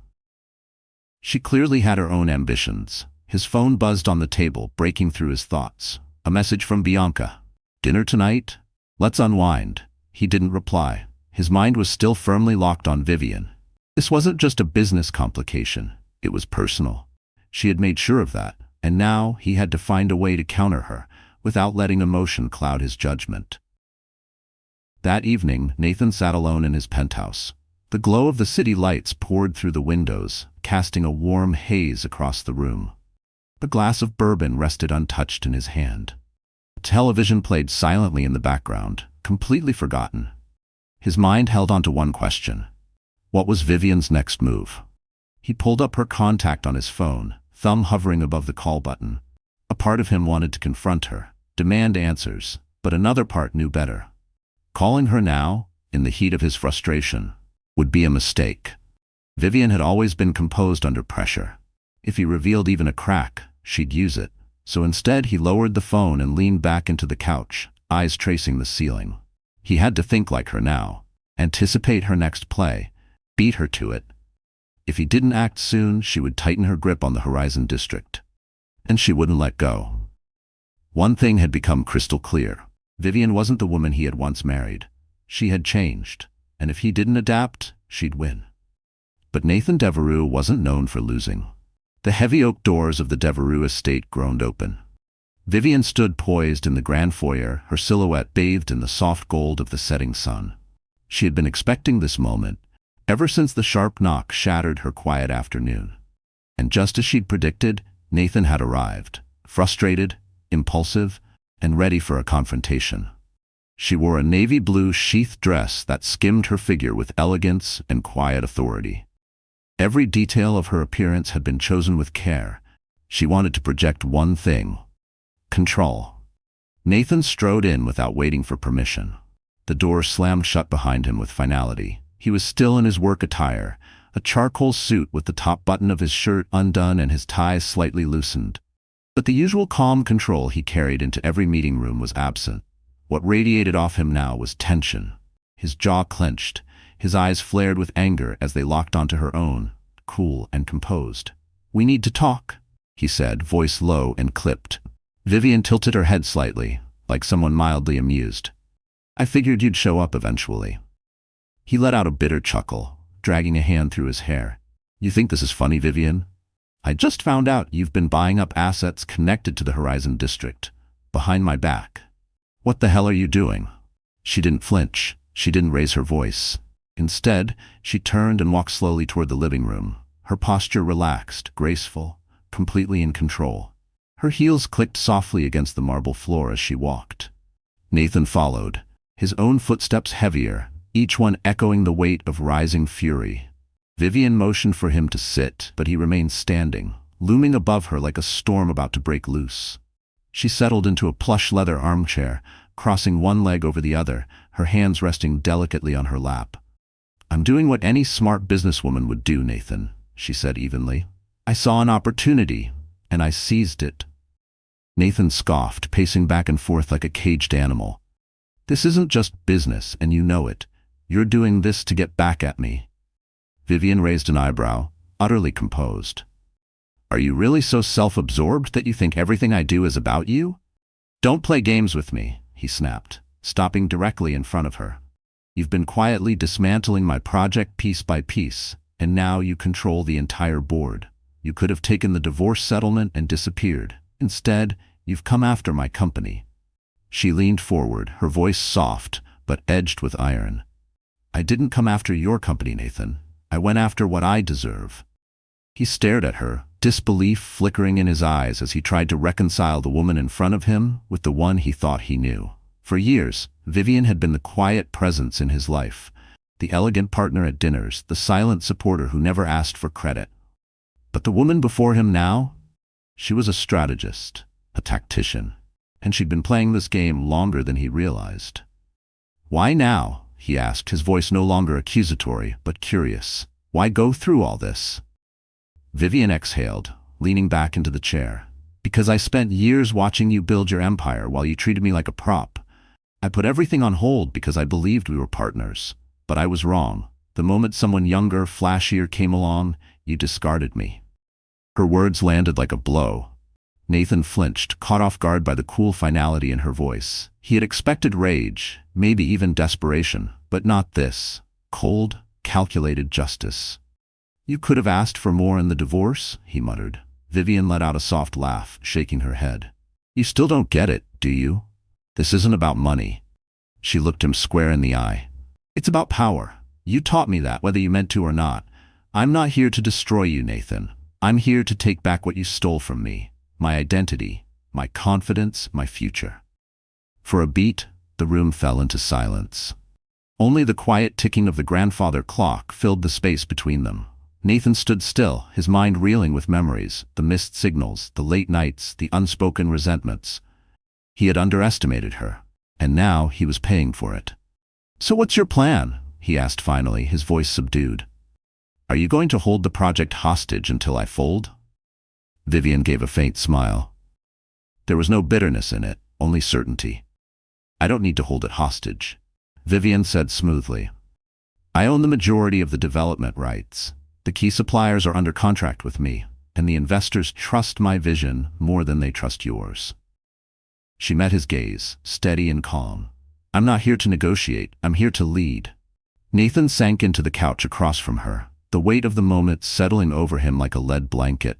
She clearly had her own ambitions. His phone buzzed on the table, breaking through his thoughts. A message from Bianca. "Dinner tonight? Let's unwind." He didn't reply. His mind was still firmly locked on Vivian. This wasn't just a business complication. It was personal. She had made sure of that, and now he had to find a way to counter her, without letting emotion cloud his judgment. That evening, Nathan sat alone in his penthouse. The glow of the city lights poured through the windows, casting a warm haze across the room. A glass of bourbon rested untouched in his hand. A television played silently in the background, completely forgotten. His mind held on to one question. What was Vivian's next move? He pulled up her contact on his phone, thumb hovering above the call button. A part of him wanted to confront her, demand answers, but another part knew better. Calling her now, in the heat of his frustration, would be a mistake. Vivian had always been composed under pressure. If he revealed even a crack, she'd use it. So instead he lowered the phone and leaned back into the couch, eyes tracing the ceiling. He had to think like her now, anticipate her next play, beat her to it. If he didn't act soon, she would tighten her grip on the Horizon district. And she wouldn't let go. One thing had become crystal clear. Vivian wasn't the woman he had once married. She had changed, and if he didn't adapt, she'd win. But Nathan Devereux wasn't known for losing. The heavy oak doors of the Devereux estate groaned open. Vivian stood poised in the grand foyer, her silhouette bathed in the soft gold of the setting sun. She had been expecting this moment, ever since the sharp knock shattered her quiet afternoon. And just as she'd predicted, Nathan had arrived, frustrated, impulsive, and ready for a confrontation. She wore a navy blue sheath dress that skimmed her figure with elegance and quiet authority. Every detail of her appearance had been chosen with care. She wanted to project one thing: control. Nathan strode in without waiting for permission. The door slammed shut behind him with finality. He was still in his work attire, a charcoal suit with the top button of his shirt undone and his ties slightly loosened. But the usual calm control he carried into every meeting room was absent. What radiated off him now was tension. His jaw clenched, his eyes flared with anger as they locked onto her own, cool and composed. "We need to talk," he said, voice low and clipped. Vivian tilted her head slightly, like someone mildly amused. "I figured you'd show up eventually." He let out a bitter chuckle, dragging a hand through his hair. "You think this is funny, Vivian? I just found out you've been buying up assets connected to the Horizon district, behind my back. What the hell are you doing?" She didn't flinch. She didn't raise her voice. Instead, she turned and walked slowly toward the living room, her posture relaxed, graceful, completely in control. Her heels clicked softly against the marble floor as she walked. Nathan followed, his own footsteps heavier, each one echoing the weight of rising fury. Vivian motioned for him to sit, but he remained standing, looming above her like a storm about to break loose. She settled into a plush leather armchair, crossing one leg over the other, her hands resting delicately on her lap. "I'm doing what any smart businesswoman would do, Nathan," she said evenly. "I saw an opportunity, and I seized it." Nathan scoffed, pacing back and forth like a caged animal. "This isn't just business, and you know it. You're doing this to get back at me." Vivian raised an eyebrow, utterly composed. "Are you really so self-absorbed that you think everything I do is about you?" "Don't play games with me," he snapped, stopping directly in front of her. "You've been quietly dismantling my project piece by piece, and now you control the entire board. You could have taken the divorce settlement and disappeared. Instead, you've come after my company." She leaned forward, her voice soft, but edged with iron. "I didn't come after your company, Nathan. I went after what I deserve." He stared at her, disbelief flickering in his eyes as he tried to reconcile the woman in front of him with the one he thought he knew. For years, Vivian had been the quiet presence in his life, the elegant partner at dinners, the silent supporter who never asked for credit. But the woman before him now? She was a strategist, a tactician, and she'd been playing this game longer than he realized. "Why now?" he asked, his voice no longer accusatory, but curious. "Why go through all this?" Vivian exhaled, leaning back into the chair. "Because I spent years watching you build your empire while you treated me like a prop. I put everything on hold because I believed we were partners. But I was wrong. The moment someone younger, flashier came along, you discarded me." Her words landed like a blow. Nathan flinched, caught off guard by the cool finality in her voice. He had expected rage, maybe even desperation, but not this. Cold, calculated justice. "You could have asked for more in the divorce," he muttered. Vivian let out a soft laugh, shaking her head. "You still don't get it, do you? This isn't about money." She looked him square in the eye. "It's about power. You taught me that, whether you meant to or not. I'm not here to destroy you, Nathan. I'm here to take back what you stole from me. My identity, my confidence, my future." For a beat, the room fell into silence. Only the quiet ticking of the grandfather clock filled the space between them. Nathan stood still, his mind reeling with memories, the missed signals, the late nights, the unspoken resentments. He had underestimated her, and now he was paying for it. "So what's your plan?" he asked finally, his voice subdued. "Are you going to hold the project hostage until I fold?" Vivian gave a faint smile. There was no bitterness in it, only certainty. I don't need to hold it hostage, Vivian said smoothly. I own the majority of the development rights. The key suppliers are under contract with me, and the investors trust my vision more than they trust yours. She met his gaze, steady and calm. I'm not here to negotiate, I'm here to lead. Nathan sank into the couch across from her, the weight of the moment settling over him like a lead blanket.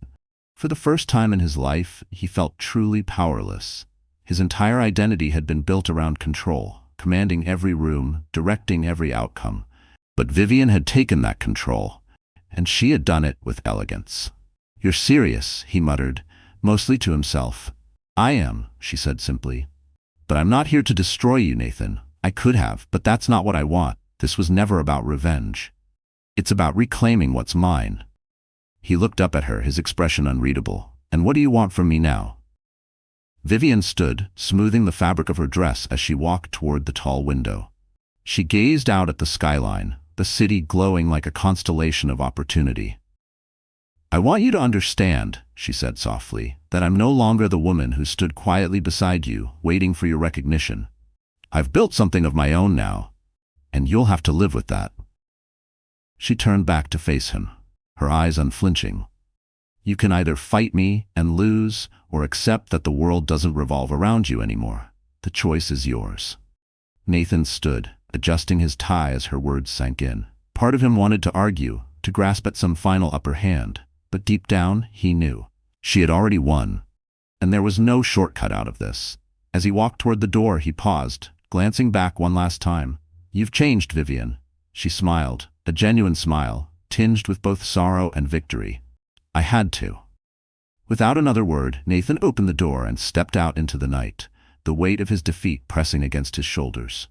For the first time in his life, he felt truly powerless. His entire identity had been built around control, commanding every room, directing every outcome. But Vivian had taken that control, and she had done it with elegance. You're serious, he muttered, mostly to himself. I am, she said simply. But I'm not here to destroy you, Nathan. I could have, but that's not what I want. This was never about revenge. It's about reclaiming what's mine. He looked up at her, his expression unreadable. And what do you want from me now? Vivian stood, smoothing the fabric of her dress as she walked toward the tall window. She gazed out at the skyline, the city glowing like a constellation of opportunity. I want you to understand, she said softly, that I'm no longer the woman who stood quietly beside you, waiting for your recognition. I've built something of my own now, and you'll have to live with that. She turned back to face him, her eyes unflinching. You can either fight me and lose, or accept that the world doesn't revolve around you anymore. The choice is yours. Nathan stood, adjusting his tie as her words sank in. Part of him wanted to argue, to grasp at some final upper hand, but deep down, he knew. She had already won, and there was no shortcut out of this. As he walked toward the door, he paused, glancing back one last time. You've changed, Vivian. She smiled, a genuine smile, tinged with both sorrow and victory. I had to. Without another word, Nathan opened the door and stepped out into the night, the weight of his defeat pressing against his shoulders.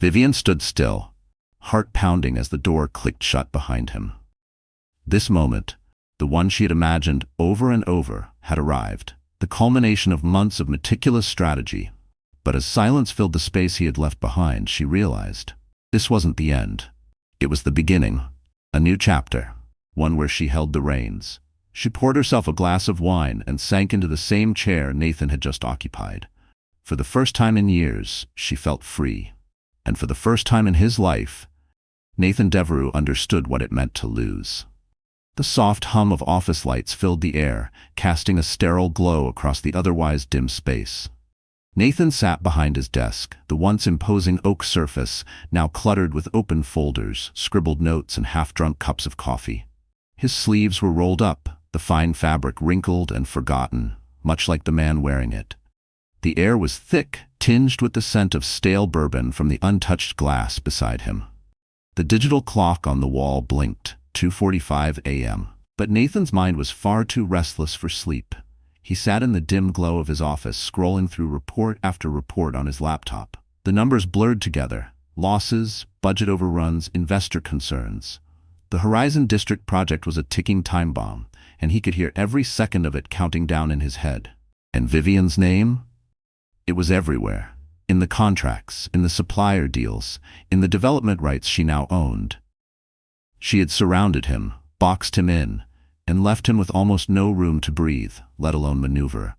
Vivian stood still, heart pounding as the door clicked shut behind him. This moment, the one she had imagined over and over, had arrived, the culmination of months of meticulous strategy. But as silence filled the space he had left behind, she realized this wasn't the end. It was the beginning, a new chapter, one where she held the reins. She poured herself a glass of wine and sank into the same chair Nathan had just occupied. For the first time in years, she felt free. And for the first time in his life, Nathan Devereux understood what it meant to lose. The soft hum of office lights filled the air, casting a sterile glow across the otherwise dim space. Nathan sat behind his desk, the once imposing oak surface now cluttered with open folders, scribbled notes, and half-drunk cups of coffee. His sleeves were rolled up, the fine fabric wrinkled and forgotten, much like the man wearing it. The air was thick, tinged with the scent of stale bourbon from the untouched glass beside him. The digital clock on the wall blinked, 2:45 a.m. But Nathan's mind was far too restless for sleep. He sat in the dim glow of his office, scrolling through report after report on his laptop. The numbers blurred together: losses, budget overruns, investor concerns. The Horizon District project was a ticking time bomb, and he could hear every second of it counting down in his head. And Vivian's name? It was everywhere. In the contracts, in the supplier deals, in the development rights she now owned. She had surrounded him, boxed him in, and left him with almost no room to breathe, let alone maneuver.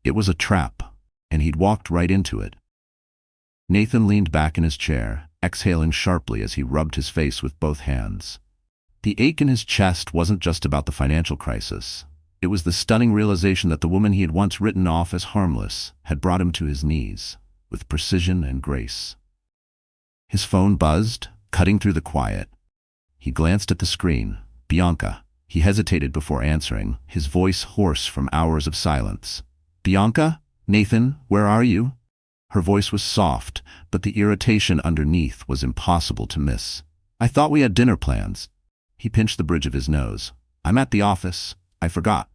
It was a trap, and he'd walked right into it. Nathan leaned back in his chair, exhaling sharply as he rubbed his face with both hands. The ache in his chest wasn't just about the financial crisis. It was the stunning realization that the woman he had once written off as harmless had brought him to his knees, with precision and grace. His phone buzzed, cutting through the quiet. He glanced at the screen. Bianca. He hesitated before answering, his voice hoarse from hours of silence. Bianca? Nathan, where are you? Her voice was soft, but the irritation underneath was impossible to miss. I thought we had dinner plans. He pinched the bridge of his nose. I'm at the office. I forgot.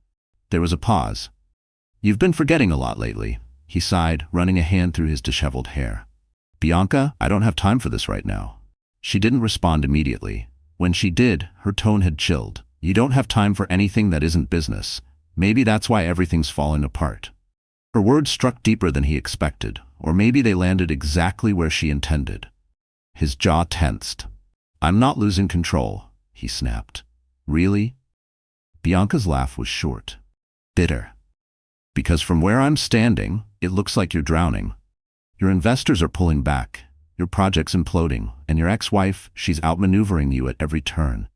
There was a pause. You've been forgetting a lot lately, he sighed, running a hand through his disheveled hair. Bianca, I don't have time for this right now. She didn't respond immediately. When she did, her tone had chilled. You don't have time for anything that isn't business. Maybe that's why everything's falling apart. Her words struck deeper than he expected, or maybe they landed exactly where she intended. His jaw tensed. I'm not losing control, he snapped. Really? Bianca's laugh was short, bitter. Because from where I'm standing, it looks like you're drowning. Your investors are pulling back, your project's imploding, and your ex-wife, she's outmaneuvering you at every turn.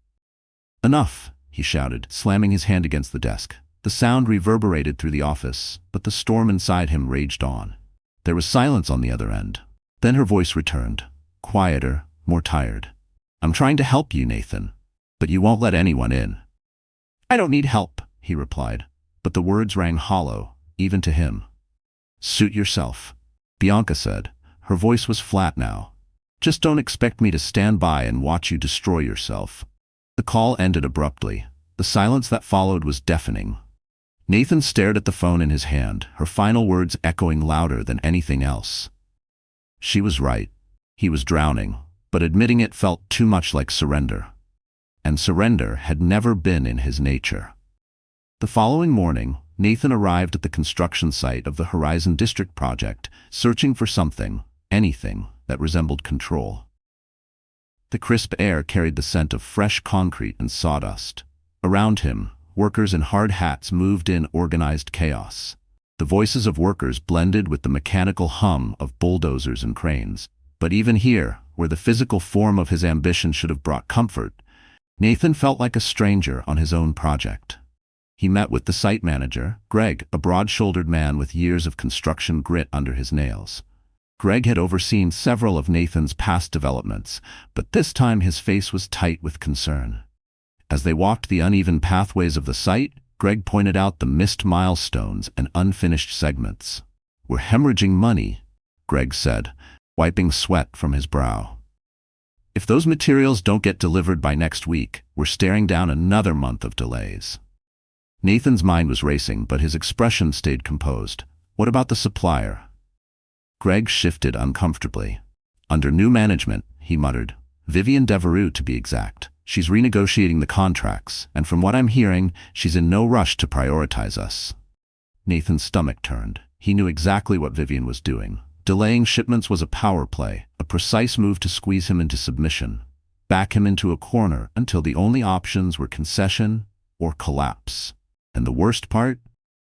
Enough, he shouted, slamming his hand against the desk. The sound reverberated through the office, but the storm inside him raged on. There was silence on the other end. Then her voice returned, quieter, more tired. I'm trying to help you, Nathan, but you won't let anyone in. I don't need help, he replied, but the words rang hollow, even to him. Suit yourself, Bianca said. Her voice was flat now. Just don't expect me to stand by and watch you destroy yourself. The call ended abruptly. The silence that followed was deafening. Nathan stared at the phone in his hand, her final words echoing louder than anything else. She was right. He was drowning, but admitting it felt too much like surrender. And surrender had never been in his nature. The following morning, Nathan arrived at the construction site of the Horizon District project, searching for something, anything, that resembled control. The crisp air carried the scent of fresh concrete and sawdust. Around him, workers in hard hats moved in organized chaos. The voices of workers blended with the mechanical hum of bulldozers and cranes. But even here, where the physical form of his ambition should have brought comfort, Nathan felt like a stranger on his own project. He met with the site manager, Greg, a broad-shouldered man with years of construction grit under his nails. Greg had overseen several of Nathan's past developments, but this time his face was tight with concern. As they walked the uneven pathways of the site, Greg pointed out the missed milestones and unfinished segments. We're hemorrhaging money, Greg said, wiping sweat from his brow. If those materials don't get delivered by next week, we're staring down another month of delays. Nathan's mind was racing, but his expression stayed composed. What about the supplier? Greg shifted uncomfortably. Under new management, he muttered. Vivian Devereux, to be exact. She's renegotiating the contracts, and from what I'm hearing, she's in no rush to prioritize us. Nathan's stomach turned. He knew exactly what Vivian was doing. Delaying shipments was a power play, a precise move to squeeze him into submission, back him into a corner until the only options were concession or collapse. And the worst part?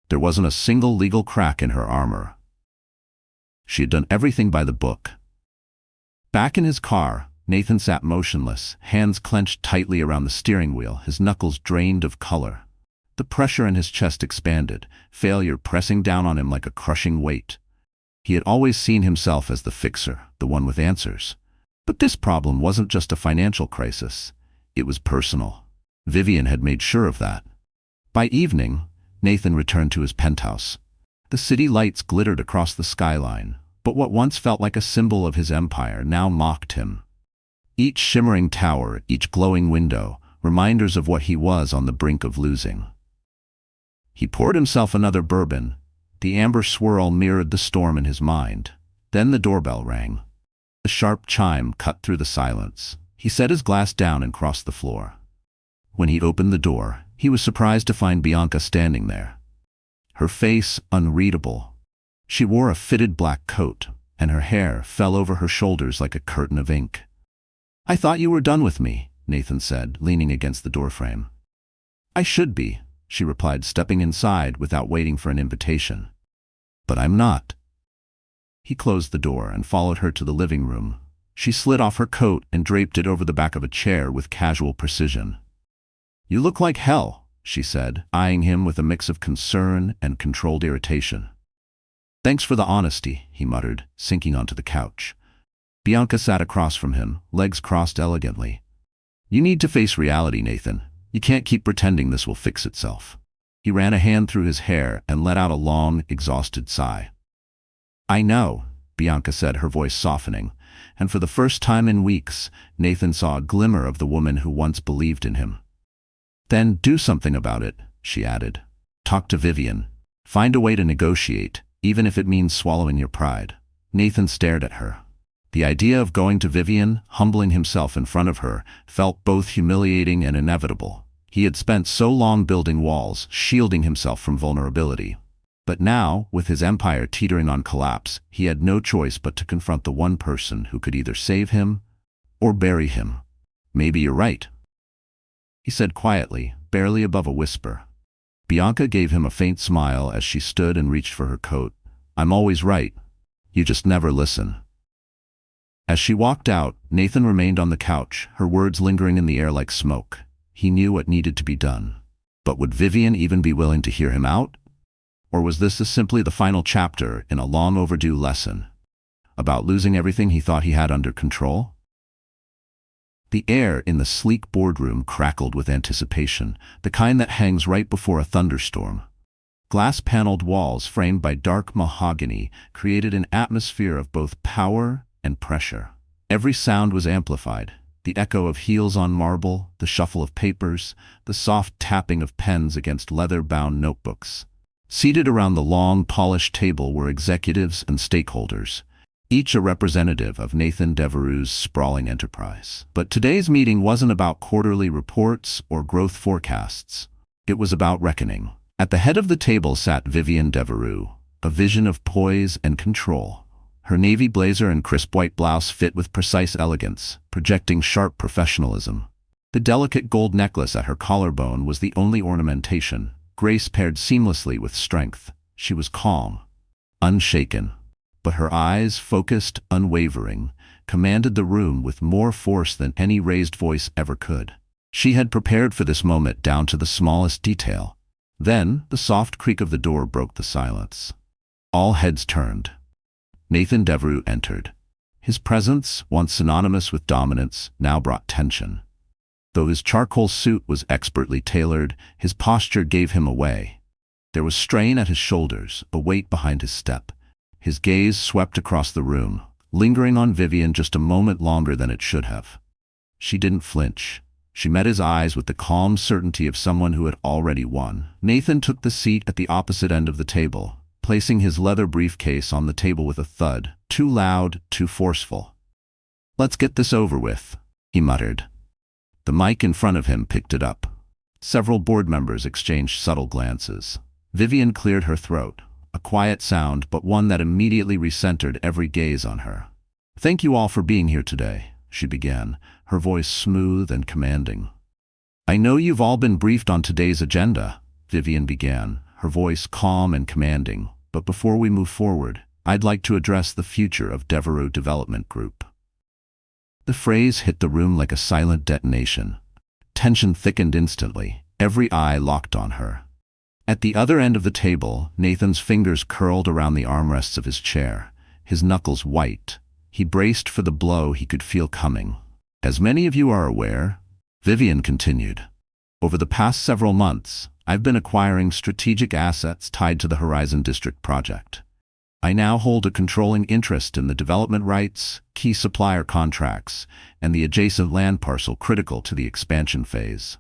There wasn't a single legal crack in her armor. She had done everything by the book. Back in his car, Nathan sat motionless, hands clenched tightly around the steering wheel, his knuckles drained of color. The pressure in his chest expanded, failure pressing down on him like a crushing weight. He had always seen himself as the fixer, the one with answers. But this problem wasn't just a financial crisis. It was personal. Vivian had made sure of that. By evening, Nathan returned to his penthouse. The city lights glittered across the skyline, but what once felt like a symbol of his empire now mocked him. Each shimmering tower, each glowing window, reminders of what he was on the brink of losing. He poured himself another bourbon. The amber swirl mirrored the storm in his mind. Then the doorbell rang. A sharp chime cut through the silence. He set his glass down and crossed the floor. When he opened the door, he was surprised to find Bianca standing there. Her face unreadable. She wore a fitted black coat, and her hair fell over her shoulders like a curtain of ink. I thought you were done with me, Nathan said, leaning against the doorframe. I should be, she replied, stepping inside without waiting for an invitation. But I'm not. He closed the door and followed her to the living room. She slid off her coat and draped it over the back of a chair with casual precision. You look like hell, she said, eyeing him with a mix of concern and controlled irritation. Thanks for the honesty, he muttered, sinking onto the couch. Bianca sat across from him, legs crossed elegantly. You need to face reality, Nathan. You can't keep pretending this will fix itself. He ran a hand through his hair and let out a long, exhausted sigh. I know, Bianca said, her voice softening, and for the first time in weeks, Nathan saw a glimmer of the woman who once believed in him. Then do something about it, she added. Talk to Vivian. Find a way to negotiate, even if it means swallowing your pride. Nathan stared at her. The idea of going to Vivian, humbling himself in front of her, felt both humiliating and inevitable. He had spent so long building walls, shielding himself from vulnerability. But now, with his empire teetering on collapse, he had no choice but to confront the one person who could either save him or bury him. Maybe you're right, he said quietly, barely above a whisper. Bianca gave him a faint smile as she stood and reached for her coat. I'm always right. You just never listen. As she walked out, Nathan remained on the couch, her words lingering in the air like smoke. He knew what needed to be done. But would Vivian even be willing to hear him out? Or was this simply the final chapter in a long overdue lesson about losing everything he thought he had under control? The air in the sleek boardroom crackled with anticipation, the kind that hangs right before a thunderstorm. Glass-paneled walls framed by dark mahogany created an atmosphere of both power and pressure. Every sound was amplified. The echo of heels on marble, the shuffle of papers, the soft tapping of pens against leather-bound notebooks. Seated around the long, polished table were executives and stakeholders, each a representative of Nathan Devereux's sprawling enterprise. But today's meeting wasn't about quarterly reports or growth forecasts. It was about reckoning. At the head of the table sat Vivian Devereux, a vision of poise and control. Her navy blazer and crisp white blouse fit with precise elegance, projecting sharp professionalism. The delicate gold necklace at her collarbone was the only ornamentation. Grace paired seamlessly with strength. She was calm, unshaken, but her eyes, focused, unwavering, commanded the room with more force than any raised voice ever could. She had prepared for this moment down to the smallest detail. Then, the soft creak of the door broke the silence. All heads turned. Nathan Devereux entered. His presence, once synonymous with dominance, now brought tension. Though his charcoal suit was expertly tailored, his posture gave him away. There was strain at his shoulders, a weight behind his step. His gaze swept across the room, lingering on Vivian just a moment longer than it should have. She didn't flinch. She met his eyes with the calm certainty of someone who had already won. Nathan took the seat at the opposite end of the table, placing his leather briefcase on the table with a thud, too loud, too forceful. "Let's get this over with," he muttered. The mic in front of him picked it up. Several board members exchanged subtle glances. Vivian cleared her throat, a quiet sound but one that immediately recentered every gaze on her. "Thank you all for being here today," she began, her voice smooth and commanding. "I know you've all been briefed on today's agenda," Vivian began, her voice calm and commanding. "But before we move forward, I'd like to address the future of Devereux Development Group." The phrase hit the room like a silent detonation. Tension thickened instantly, every eye locked on her. At the other end of the table, Nathan's fingers curled around the armrests of his chair, his knuckles white. He braced for the blow he could feel coming. "As many of you are aware," Vivian continued, "over the past several months, I've been acquiring strategic assets tied to the Horizon District project. I now hold a controlling interest in the development rights, key supplier contracts, and the adjacent land parcel critical to the expansion phase."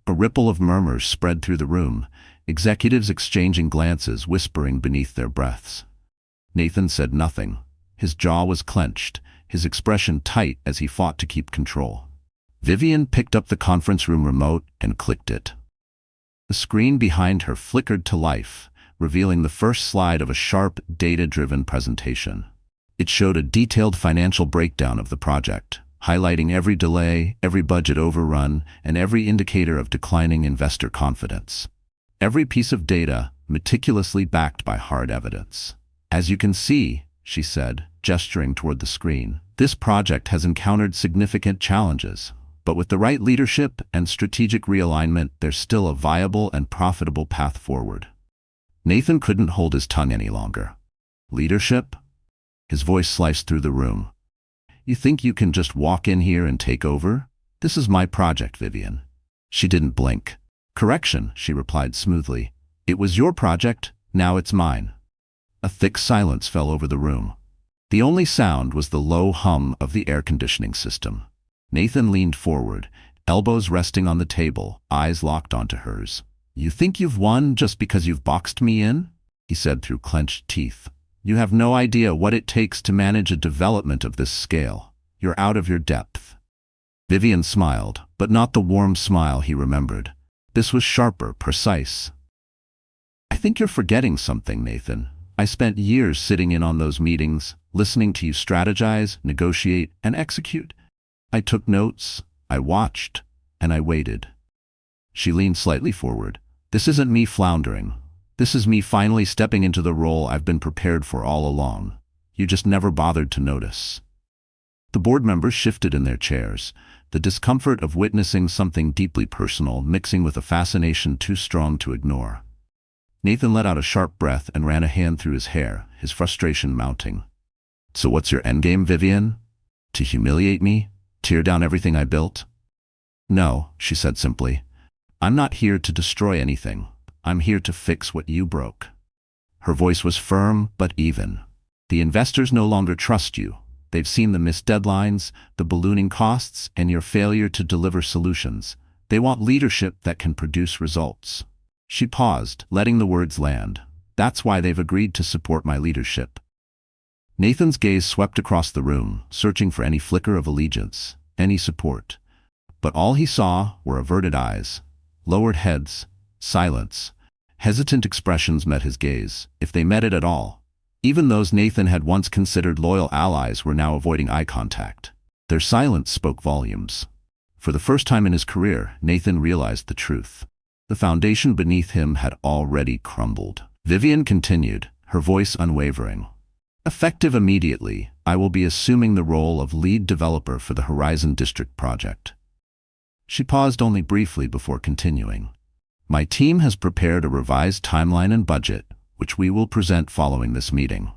A ripple of murmurs spread through the room, executives exchanging glances, whispering beneath their breaths. Nathan said nothing. His jaw was clenched, his expression tight as he fought to keep control. Vivian picked up the conference room remote and clicked it. The screen behind her flickered to life, revealing the first slide of a sharp, data-driven presentation. It showed a detailed financial breakdown of the project, highlighting every delay, every budget overrun, and every indicator of declining investor confidence. Every piece of data, meticulously backed by hard evidence. "As you can see," she said, gesturing toward the screen, "this project has encountered significant challenges. But with the right leadership and strategic realignment, there's still a viable and profitable path forward." Nathan couldn't hold his tongue any longer. "Leadership?" His voice sliced through the room. "You think you can just walk in here and take over? This is my project, Vivian." She didn't blink. "Correction," she replied smoothly. "It was your project, now it's mine." A thick silence fell over the room. The only sound was the low hum of the air conditioning system. Nathan leaned forward, elbows resting on the table, eyes locked onto hers. "You think you've won just because you've boxed me in?" he said through clenched teeth. "You have no idea what it takes to manage a development of this scale. You're out of your depth." Vivian smiled, but not the warm smile he remembered. This was sharper, precise. "I think you're forgetting something, Nathan. I spent years sitting in on those meetings, listening to you strategize, negotiate, and execute. I took notes, I watched, and I waited." She leaned slightly forward, This isn't me floundering. This is me finally stepping into the role I've been prepared for all along. You just never bothered to notice." The board members shifted in their chairs, the discomfort of witnessing something deeply personal mixing with a fascination too strong to ignore. Nathan let out a sharp breath and ran a hand through his hair, his frustration mounting. "So what's your endgame, Vivian? To humiliate me? Tear down everything I built?" "No," she said simply. "I'm not here to destroy anything. I'm here to fix what you broke." Her voice was firm but even. "The investors no longer trust you. They've seen the missed deadlines, the ballooning costs, and your failure to deliver solutions. They want leadership that can produce results." She paused, letting the words land. "That's why they've agreed to support my leadership." Nathan's gaze swept across the room, searching for any flicker of allegiance, any support. But all he saw were averted eyes, lowered heads, silence. Hesitant expressions met his gaze, if they met it at all. Even those Nathan had once considered loyal allies were now avoiding eye contact. Their silence spoke volumes. For the first time in his career, Nathan realized the truth. The foundation beneath him had already crumbled. Vivian continued, her voice unwavering. "Effective immediately, I will be assuming the role of lead developer for the Horizon District project." She paused only briefly before continuing. "My team has prepared a revised timeline and budget, which we will present following this meeting.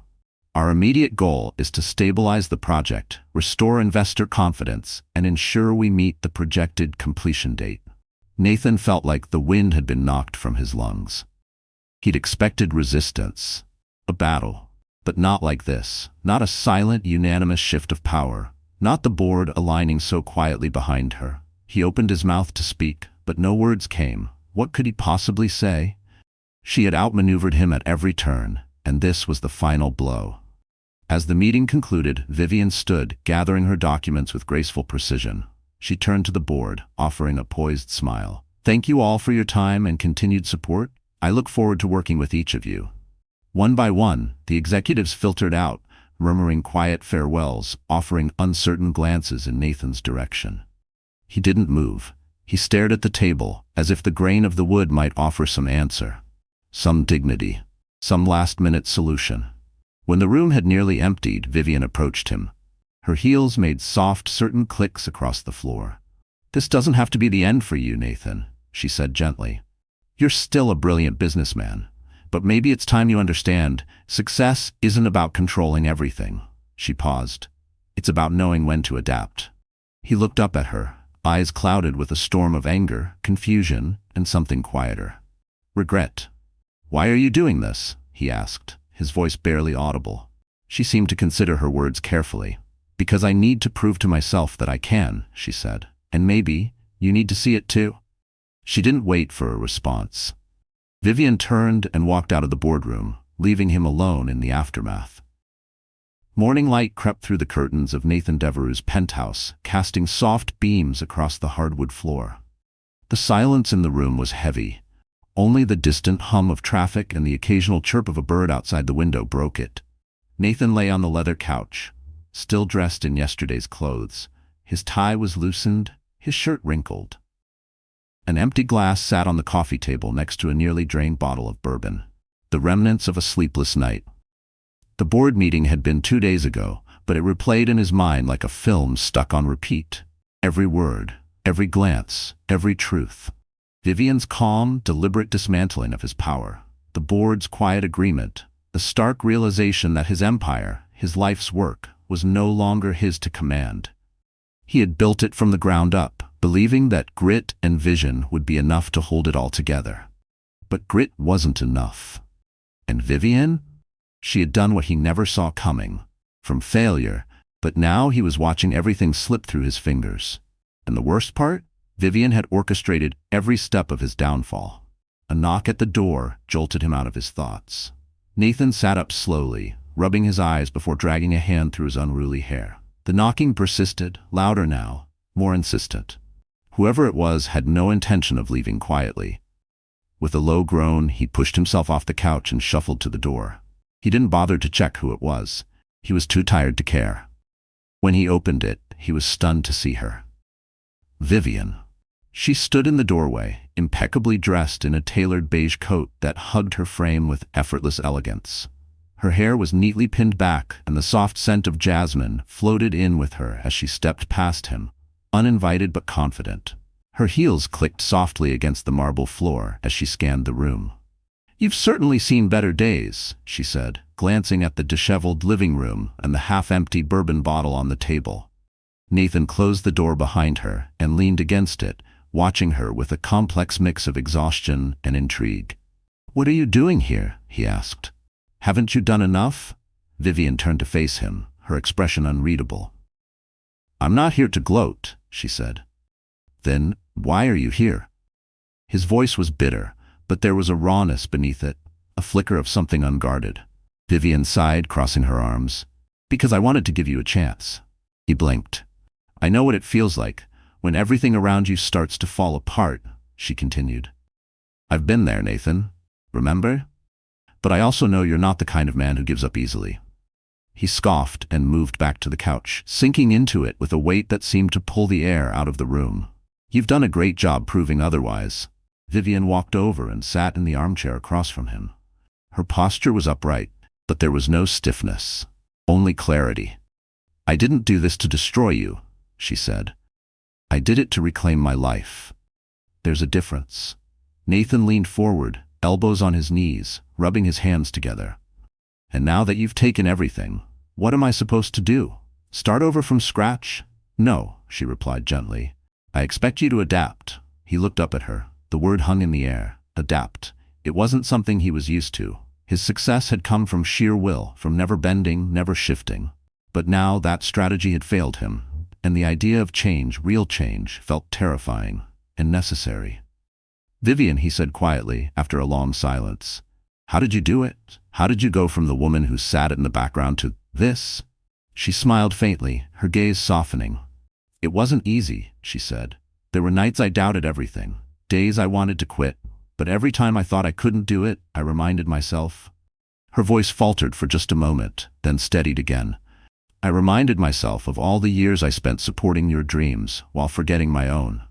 Our immediate goal is to stabilize the project, restore investor confidence, and ensure we meet the projected completion date." Nathan felt like the wind had been knocked from his lungs. He'd expected resistance, a battle, but not like this. Not a silent, unanimous shift of power, not the board aligning so quietly behind her. He opened his mouth to speak, but no words came. What could he possibly say? She had outmaneuvered him at every turn, and this was the final blow. As the meeting concluded, Vivian stood, gathering her documents with graceful precision. She turned to the board, offering a poised smile. "Thank you all for your time and continued support. I look forward to working with each of you." One by one, the executives filtered out, murmuring quiet farewells, offering uncertain glances in Nathan's direction. He didn't move. He stared at the table, as if the grain of the wood might offer some answer, some dignity, some last-minute solution. When the room had nearly emptied, Vivian approached him. Her heels made soft, certain clicks across the floor. "This doesn't have to be the end for you, Nathan," she said gently. "You're still a brilliant businessman, but maybe it's time you understand, success isn't about controlling everything." She paused. "It's about knowing when to adapt." He looked up at her, eyes clouded with a storm of anger, confusion, and something quieter. "Regret. Why are you doing this?" he asked, his voice barely audible. She seemed to consider her words carefully. "Because I need to prove to myself that I can," she said. "And maybe you need to see it too." She didn't wait for a response. Vivian turned and walked out of the boardroom, leaving him alone in the aftermath. Morning light crept through the curtains of Nathan Devereux's penthouse, casting soft beams across the hardwood floor. The silence in the room was heavy. Only the distant hum of traffic and the occasional chirp of a bird outside the window broke it. Nathan lay on the leather couch, still dressed in yesterday's clothes. His tie was loosened, his shirt wrinkled. An empty glass sat on the coffee table next to a nearly drained bottle of bourbon, the remnants of a sleepless night. The board meeting had been 2 days ago, but it replayed in his mind like a film stuck on repeat. Every word, every glance, every truth. Vivian's calm, deliberate dismantling of his power, the board's quiet agreement, the stark realization that his empire, his life's work, was no longer his to command. He had built it from the ground up, believing that grit and vision would be enough to hold it all together. But grit wasn't enough. And Vivian? She had done what he never saw coming, from failure, but now he was watching everything slip through his fingers. And the worst part? Vivian had orchestrated every step of his downfall. A knock at the door jolted him out of his thoughts. Nathan sat up slowly, rubbing his eyes before dragging a hand through his unruly hair. The knocking persisted, louder now, more insistent. Whoever it was had no intention of leaving quietly. With a low groan, he pushed himself off the couch and shuffled to the door. He didn't bother to check who it was. He was too tired to care. When he opened it, he was stunned to see her. "Vivian." She stood in the doorway, impeccably dressed in a tailored beige coat that hugged her frame with effortless elegance. Her hair was neatly pinned back, and the soft scent of jasmine floated in with her as she stepped past him, uninvited but confident. Her heels clicked softly against the marble floor as she scanned the room. "You've certainly seen better days," she said, glancing at the disheveled living room and the half-empty bourbon bottle on the table. Nathan closed the door behind her and leaned against it, watching her with a complex mix of exhaustion and intrigue. "What are you doing here?" he asked. "Haven't you done enough?" Vivian turned to face him, her expression unreadable. "I'm not here to gloat," she said. "Then why are you here?" His voice was bitter, but there was a rawness beneath it, a flicker of something unguarded. Vivian sighed, crossing her arms. "Because I wanted to give you a chance." He blinked. "I know what it feels like, when everything around you starts to fall apart," she continued. "I've been there, Nathan. Remember? But I also know you're not the kind of man who gives up easily." He scoffed and moved back to the couch, sinking into it with a weight that seemed to pull the air out of the room. "You've done a great job proving otherwise." Vivian walked over and sat in the armchair across from him. Her posture was upright, but there was no stiffness, only clarity. "I didn't do this to destroy you," she said. "I did it to reclaim my life. There's a difference." Nathan leaned forward, elbows on his knees, rubbing his hands together. "And now that you've taken everything, what am I supposed to do? Start over from scratch?" "No," she replied gently. "I expect you to adapt." He looked up at her. The word hung in the air. Adapt. It wasn't something he was used to. His success had come from sheer will, from never bending, never shifting. But now that strategy had failed him, and the idea of change, real change, felt terrifying and necessary. "Vivian," he said quietly, after a long silence, "how did you do it? How did you go from the woman who sat in the background to this?" She smiled faintly, her gaze softening. "It wasn't easy," she said. "There were nights I doubted everything, days I wanted to quit, but every time I thought I couldn't do it, I reminded myself." Her voice faltered for just a moment, then steadied again. "I reminded myself of all the years I spent supporting your dreams while forgetting my own.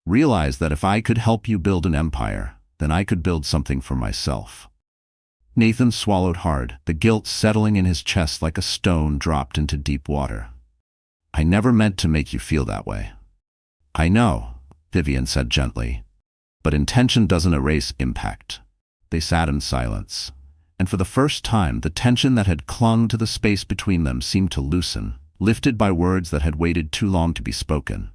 Realize that if I could help you build an empire, then I could build something for myself." Nathan swallowed hard, the guilt settling in his chest like a stone dropped into deep water. "I never meant to make you feel that way." "I know," Vivian said gently, "but intention doesn't erase impact." They sat in silence, and for the first time the tension that had clung to the space between them seemed to loosen, lifted by words that had waited too long to be spoken.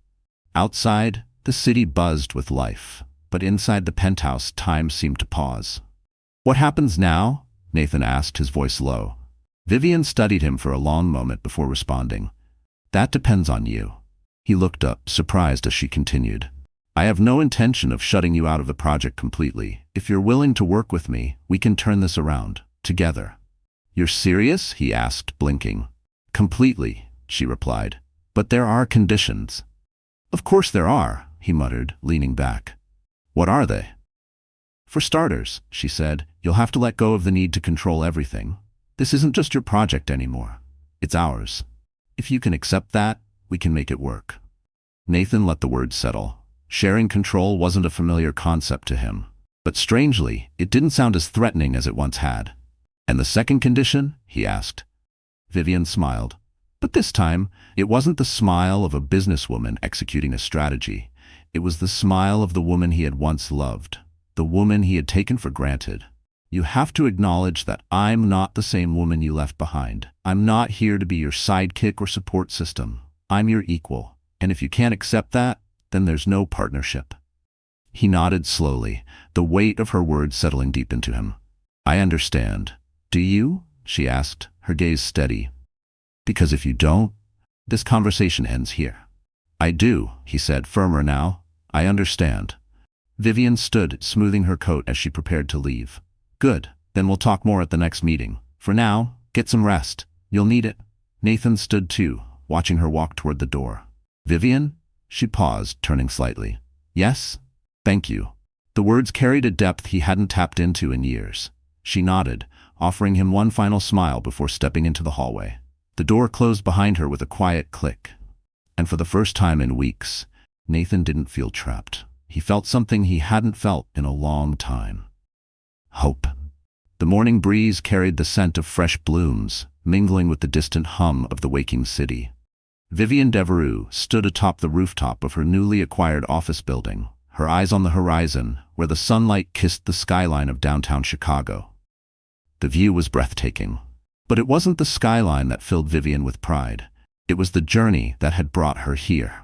Outside, the city buzzed with life, but inside the penthouse time seemed to pause. "What happens now?" Nathan asked, his voice low. Vivian studied him for a long moment before responding. "That depends on you." He looked up, surprised as she continued. "I have no intention of shutting you out of the project completely. If you're willing to work with me, we can turn this around, together." "You're serious?" he asked, blinking. "Completely," she replied. "But there are conditions." "Of course there are," he muttered, leaning back. "What are they?" "For starters," she said, "you'll have to let go of the need to control everything. This isn't just your project anymore. It's ours. If you can accept that, we can make it work." Nathan let the words settle. Sharing control wasn't a familiar concept to him, but strangely, it didn't sound as threatening as it once had. "And the second condition?" he asked. Vivian smiled. But this time, it wasn't the smile of a businesswoman executing a strategy. It was the smile of the woman he had once loved, the woman he had taken for granted. "You have to acknowledge that I'm not the same woman you left behind. I'm not here to be your sidekick or support system. I'm your equal. And if you can't accept that, then there's no partnership." He nodded slowly, the weight of her words settling deep into him. "I understand. Do you?" she asked, her gaze steady. "Because if you don't, this conversation ends here." "I do," he said, firmer now. "I understand." Vivian stood, smoothing her coat as she prepared to leave. "Good, then we'll talk more at the next meeting. For now, get some rest. You'll need it." Nathan stood too, watching her walk toward the door. "Vivian?" She paused, turning slightly. "Yes? Thank you." The words carried a depth he hadn't tapped into in years. She nodded, offering him one final smile before stepping into the hallway. The door closed behind her with a quiet click. And for the first time in weeks, Nathan didn't feel trapped. He felt something he hadn't felt in a long time. Hope. The morning breeze carried the scent of fresh blooms, mingling with the distant hum of the waking city. Vivian Devereux stood atop the rooftop of her newly acquired office building, her eyes on the horizon, where the sunlight kissed the skyline of downtown Chicago. The view was breathtaking. But it wasn't the skyline that filled Vivian with pride. It was the journey that had brought her here.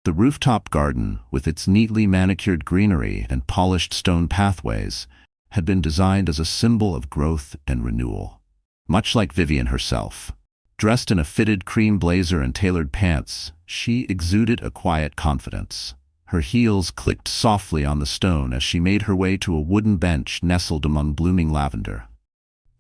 The rooftop garden, with its neatly manicured greenery and polished stone pathways, had been designed as a symbol of growth and renewal. Much like Vivian herself. Dressed in a fitted cream blazer and tailored pants, she exuded a quiet confidence. Her heels clicked softly on the stone as she made her way to a wooden bench nestled among blooming lavender.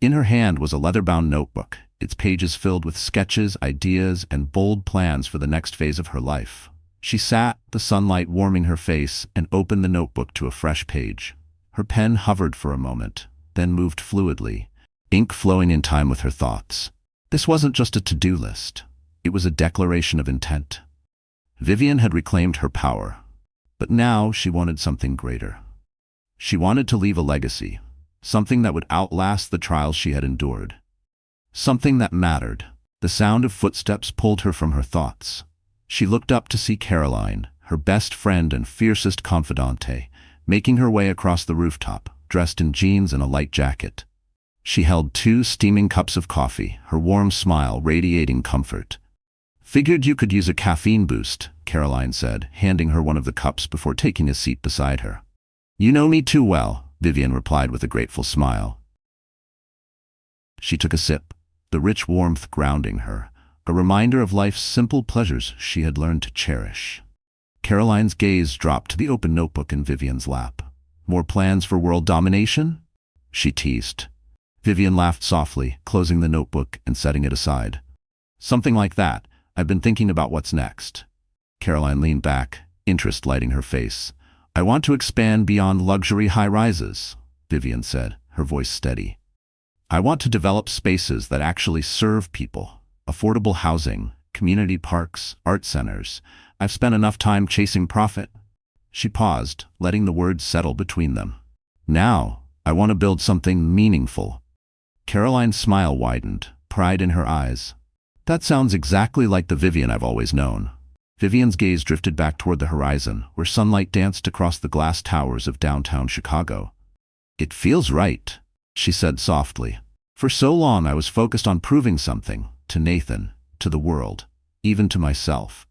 In her hand was a leather-bound notebook, its pages filled with sketches, ideas, and bold plans for the next phase of her life. She sat, the sunlight warming her face, and opened the notebook to a fresh page. Her pen hovered for a moment, then moved fluidly, ink flowing in time with her thoughts. This wasn't just a to-do list. It was a declaration of intent. Vivian had reclaimed her power, but now she wanted something greater. She wanted to leave a legacy. Something that would outlast the trials she had endured. Something that mattered. The sound of footsteps pulled her from her thoughts. She looked up to see Caroline, her best friend and fiercest confidante, making her way across the rooftop, dressed in jeans and a light jacket. She held 2 steaming cups of coffee, her warm smile radiating comfort. "Figured you could use a caffeine boost," Caroline said, handing her one of the cups before taking a seat beside her. "You know me too well," Vivian replied with a grateful smile. She took a sip, the rich warmth grounding her, a reminder of life's simple pleasures she had learned to cherish. Caroline's gaze dropped to the open notebook in Vivian's lap. "More plans for world domination?" she teased. Vivian laughed softly, closing the notebook and setting it aside. "Something like that. I've been thinking about what's next." Caroline leaned back, interest lighting her face. "I want to expand beyond luxury high-rises," Vivian said, her voice steady. "I want to develop spaces that actually serve people. Affordable housing, community parks, art centers. I've spent enough time chasing profit." She paused, letting the words settle between them. "Now, I want to build something meaningful." Caroline's smile widened, pride in her eyes. "That sounds exactly like the Vivian I've always known." Vivian's gaze drifted back toward the horizon, where sunlight danced across the glass towers of downtown Chicago. "It feels right," she said softly. "For so long I was focused on proving something, to Nathan, to the world, even to myself."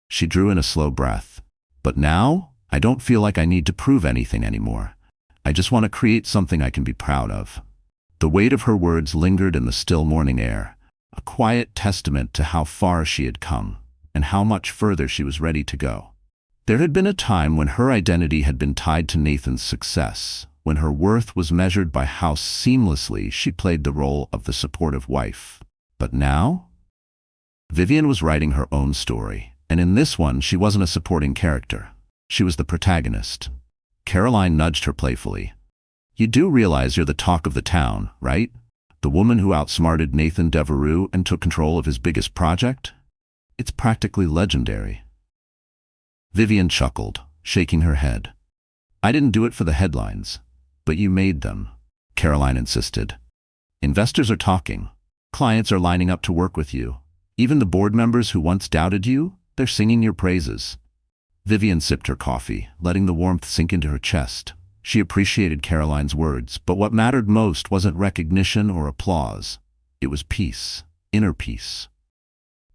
She drew in a slow breath. "But now, I don't feel like I need to prove anything anymore. I just want to create something I can be proud of." The weight of her words lingered in the still morning air, a quiet testament to how far she had come, and how much further she was ready to go. There had been a time when her identity had been tied to Nathan's success, when her worth was measured by how seamlessly she played the role of the supportive wife. But now? Vivian was writing her own story, and in this one she wasn't a supporting character. She was the protagonist. Caroline nudged her playfully. "You do realize you're the talk of the town, right? The woman who outsmarted Nathan Devereux and took control of his biggest project? It's practically legendary." Vivian chuckled, shaking her head. "I didn't do it for the headlines, but you made them," Caroline insisted. "Investors are talking. Clients are lining up to work with you. Even the board members who once doubted you, they're singing your praises." Vivian sipped her coffee, letting the warmth sink into her chest. She appreciated Caroline's words, but what mattered most wasn't recognition or applause. It was peace, inner peace.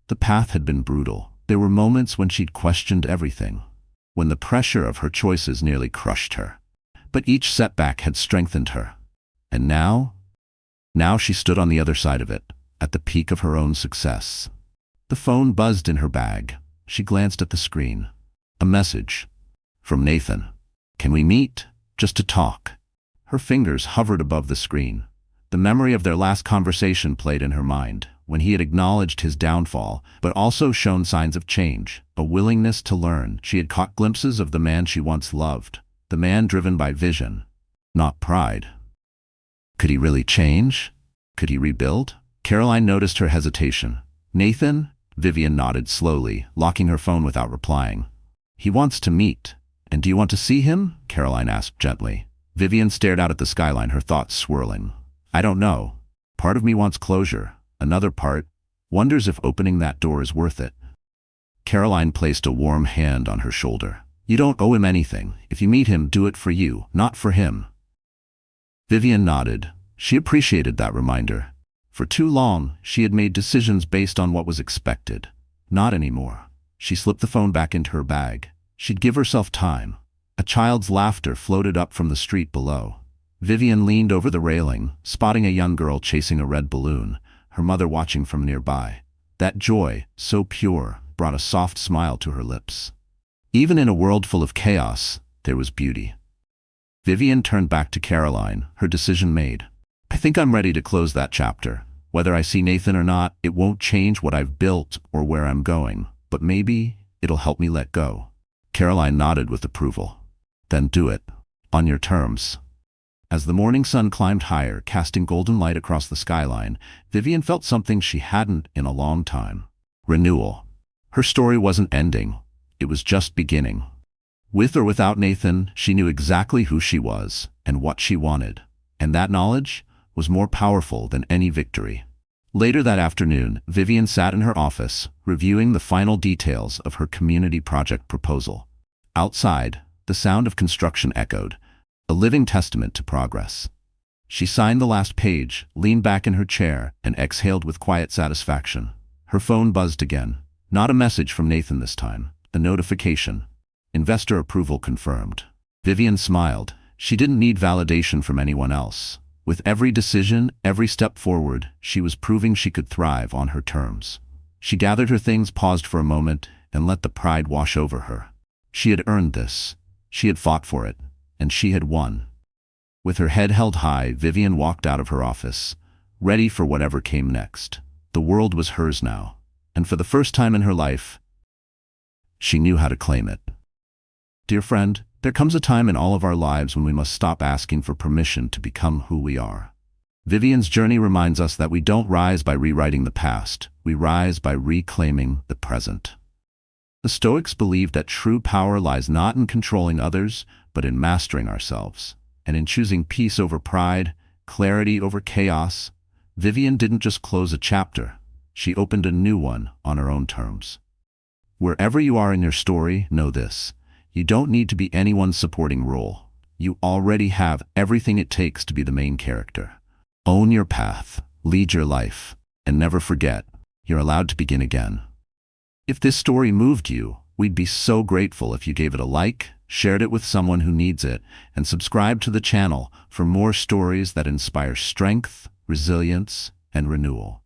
The path had been brutal. There were moments when she'd questioned everything, when the pressure of her choices nearly crushed her. But each setback had strengthened her. And now she stood on the other side of it, at the peak of her own success. The phone buzzed in her bag. She glanced at the screen. A message. From Nathan. "Can we meet? Just to talk." Her fingers hovered above the screen. The memory of their last conversation played in her mind, when he had acknowledged his downfall, but also shown signs of change, a willingness to learn. She had caught glimpses of the man she once loved, the man driven by vision, not pride. Could he really change? Could he rebuild? Caroline noticed her hesitation. "Nathan?" Vivian nodded slowly, locking her phone without replying. He wants to meet. And do you want to see him? Caroline asked gently. Vivian stared out at the skyline, her thoughts swirling. I don't know. Part of me wants closure. Another part wonders if opening that door is worth it. Caroline placed a warm hand on her shoulder. You don't owe him anything. If you meet him, do it for you, not for him. Vivian nodded. She appreciated that reminder. For too long, she had made decisions based on what was expected. Not anymore. She slipped the phone back into her bag. She'd give herself time. A child's laughter floated up from the street below. Vivian leaned over the railing, spotting a young girl chasing a red balloon, her mother watching from nearby. That joy, so pure, brought a soft smile to her lips. Even in a world full of chaos, there was beauty. Vivian turned back to Caroline, her decision made. I think I'm ready to close that chapter. Whether I see Nathan or not, it won't change what I've built or where I'm going, but maybe it'll help me let go. Caroline nodded with approval. Then do it. On your terms. As the morning sun climbed higher, casting golden light across the skyline, Vivian felt something she hadn't in a long time. Renewal. Her story wasn't ending. It was just beginning. With or without Nathan, she knew exactly who she was and what she wanted. And that knowledge was more powerful than any victory. Later that afternoon, Vivian sat in her office, reviewing the final details of her community project proposal. Outside, the sound of construction echoed, a living testament to progress. She signed the last page, leaned back in her chair, and exhaled with quiet satisfaction. Her phone buzzed again. Not a message from Nathan this time. A notification. Investor approval confirmed. Vivian smiled. She didn't need validation from anyone else. With every decision, every step forward, she was proving she could thrive on her terms. She gathered her things, paused for a moment, and let the pride wash over her. She had earned this. She had fought for it, and she had won. With her head held high, Vivian walked out of her office, ready for whatever came next. The world was hers now, and for the first time in her life, she knew how to claim it. Dear friend, there comes a time in all of our lives when we must stop asking for permission to become who we are. Vivian's journey reminds us that we don't rise by rewriting the past, we rise by reclaiming the present. The Stoics believed that true power lies not in controlling others, but in mastering ourselves, and in choosing peace over pride, clarity over chaos. Vivian didn't just close a chapter, she opened a new one on her own terms. Wherever you are in your story, know this. You don't need to be anyone's supporting role. You already have everything it takes to be the main character. Own your path, lead your life, and never forget, you're allowed to begin again. If this story moved you, we'd be so grateful if you gave it a like, shared it with someone who needs it, and subscribe to the channel for more stories that inspire strength, resilience, and renewal.